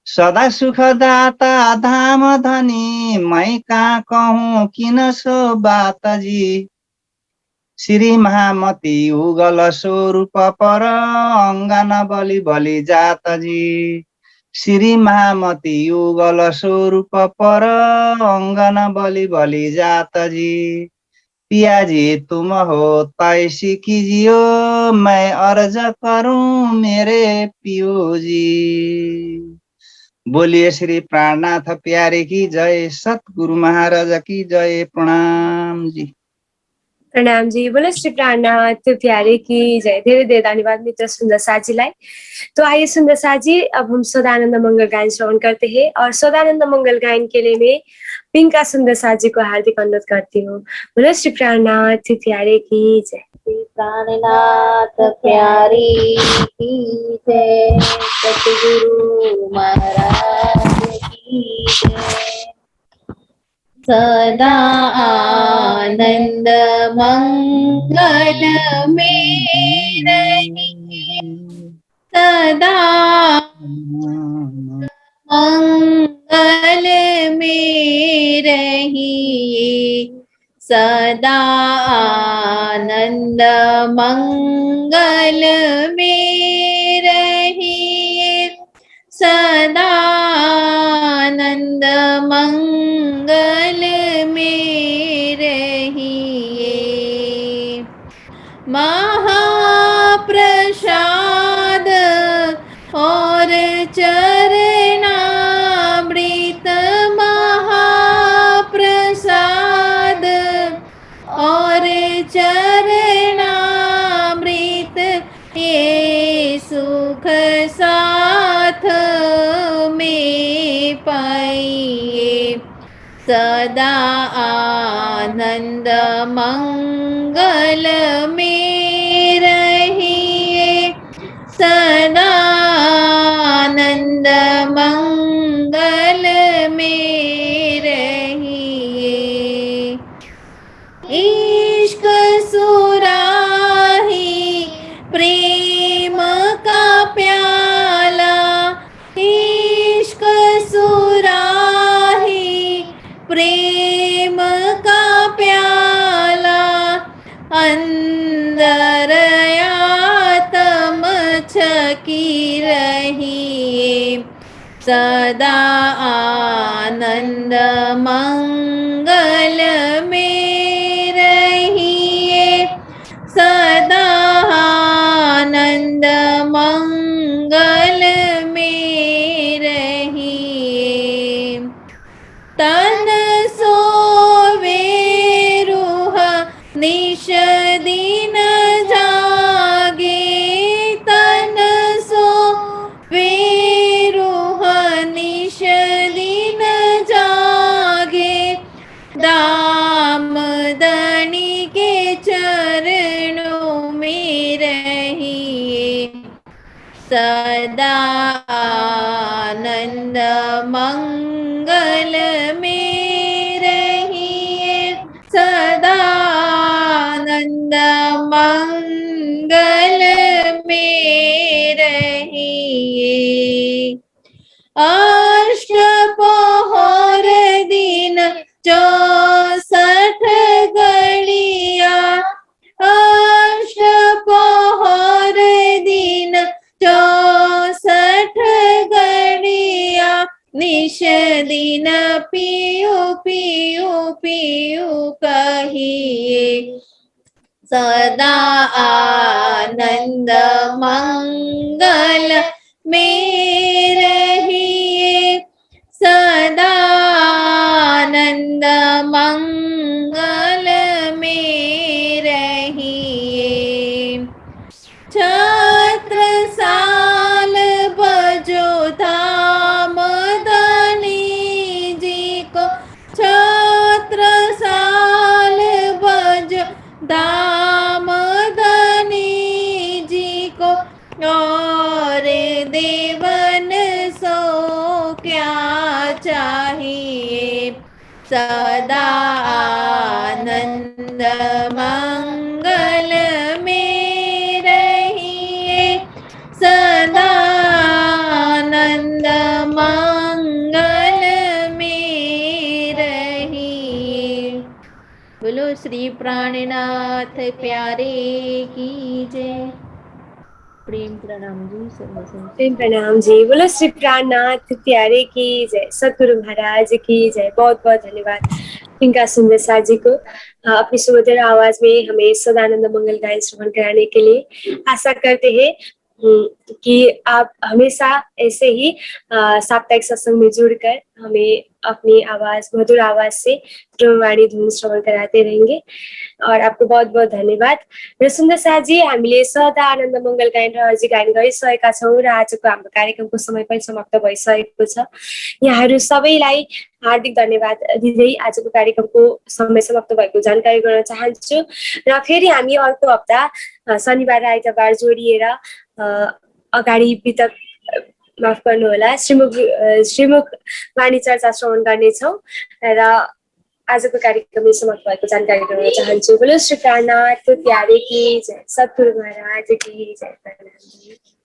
सदा सुखदाता धाम धनी, मैं कहाँ कहूँ किन सो बात जी। श्री महामती उगल स्वरूप पर, अंगन बलि बलि जात जी। श्री महामती उगल स्वरूप पर, अंगन बलि बलि जात जी। पिया जी तुम हो तैसी कीजियो, मैं अर्ज करूं मेरे पियो जी। बोलिए श्री प्राणनाथ प्यारे की जय, सतगुरु महाराज की जय। प्रणाम जी। प्रणाम जी। बोलो श्री प्राणनाथ प्यारे की जय। धेरै धेरै धन्यवाद मित्र सुंदर साजीलाई। तो आइए सुंदर साजी, अब हम सदानंद मंगल गायन श्रवण करते हैं, और सदानंद मंगल गायन के लिए मैं पिंका सुंदर साजी को हार्दिक अनुरोध करती हूँ। बोलो श्री प्राणनाथ प्यारे की जय। श्री प्राणनाथ प्यारी की जय, सतगुरु महाराज की जय। सदा आनंद मंगल में रहिए, सदा मंगल में रहिए। सदा आनंद मंगल में रहिए। सदा आनंद मंगल में रहिए। महाप्रसाद और चरणामृत, महाप्रसाद और चरणामृत, ये सुख साथ में पाइए। सदा आनंद मंगल में रहिए। सदा आनंद मंगल में रहिए। इश्क सुराही प्रेम का प्याला, इश्क सुराही प्रेम का प्याला, की रहिए, सदा आनंद मंगल में रहिए, सदा आनंद मंगल में रहिए। तन सोवे रूह निश दिन जागे, तन सोवे रूह निश दिन जागे, दामदनी के चरणों में रहिए, सदा आनंद मंगल में रहिए, सदा आनंद मंगल में रहिए। अष्टपहर दिन 64 घड़िया, अष्टपहर दिन 64 घड़िया, निश दिन पियु पियु पियु कहिए, सदा आनंद मंगल में रहिए, सदा आनंद मंगल में रहिए। छत्रसाल बजो दामदनी जी को, छत्रसाल बजो दामदनी जी को, और देवन सो क्या चाहिए, सदा आनंद मंगल में रहिए, सदा आनंद मंगल में रहिए। बोलो श्री प्राणनाथ प्यारे की जय। प्रेम प्रणाम जी, प्रेम प्रणाम जी। बोलो श्री प्राणनाथ प्यारे की जय, सतगुरु महाराज की जय। बहुत बहुत धन्यवाद पिंका सुंदर सा जी को अपनी सुमधुर आवाज में हमें सदानंद मंगल गायन श्रवण कराने के लिए। आशा करते हैं कि आप हमेशा ऐसे ही साप्ताहिक सत्संग में जुड़कर हमें अपनी आवाज, मधुर आवाज से ध्रुववाणी धुन श्रवण कराते रहेंगे। और आपको बहुत बहुत धन्यवाद। र सुन्दर शाहजी, हामीले सदा आनन्द मङ्गल गायन र अर्जी गायन गरिसकेका छौँ र आजको हाम्रो कार्यक्रमको समय पनि समाप्त भइसकेको छ। यहाँहरू सबैलाई हार्दिक धन्यवाद दिँदै आजको कार्यक्रमको समय समाप्त भएको जानकारी गर्न चाहन्छु। र फेरि हामी अर्को हप्ता शनिबार र आइतबार जोडिएर अगाडि वितक माफ गर्नुहोला श्रीमुख वाणी चर्चा श्रवण गर्नेछौँ र आजको कार्यक्रमले समाप्त भएको जानकारी गराउन चाहन्छु। बोलो श्री प्राणनाथ प्यारे की जय, सतगुरु महाराज की जय। प्रणाम।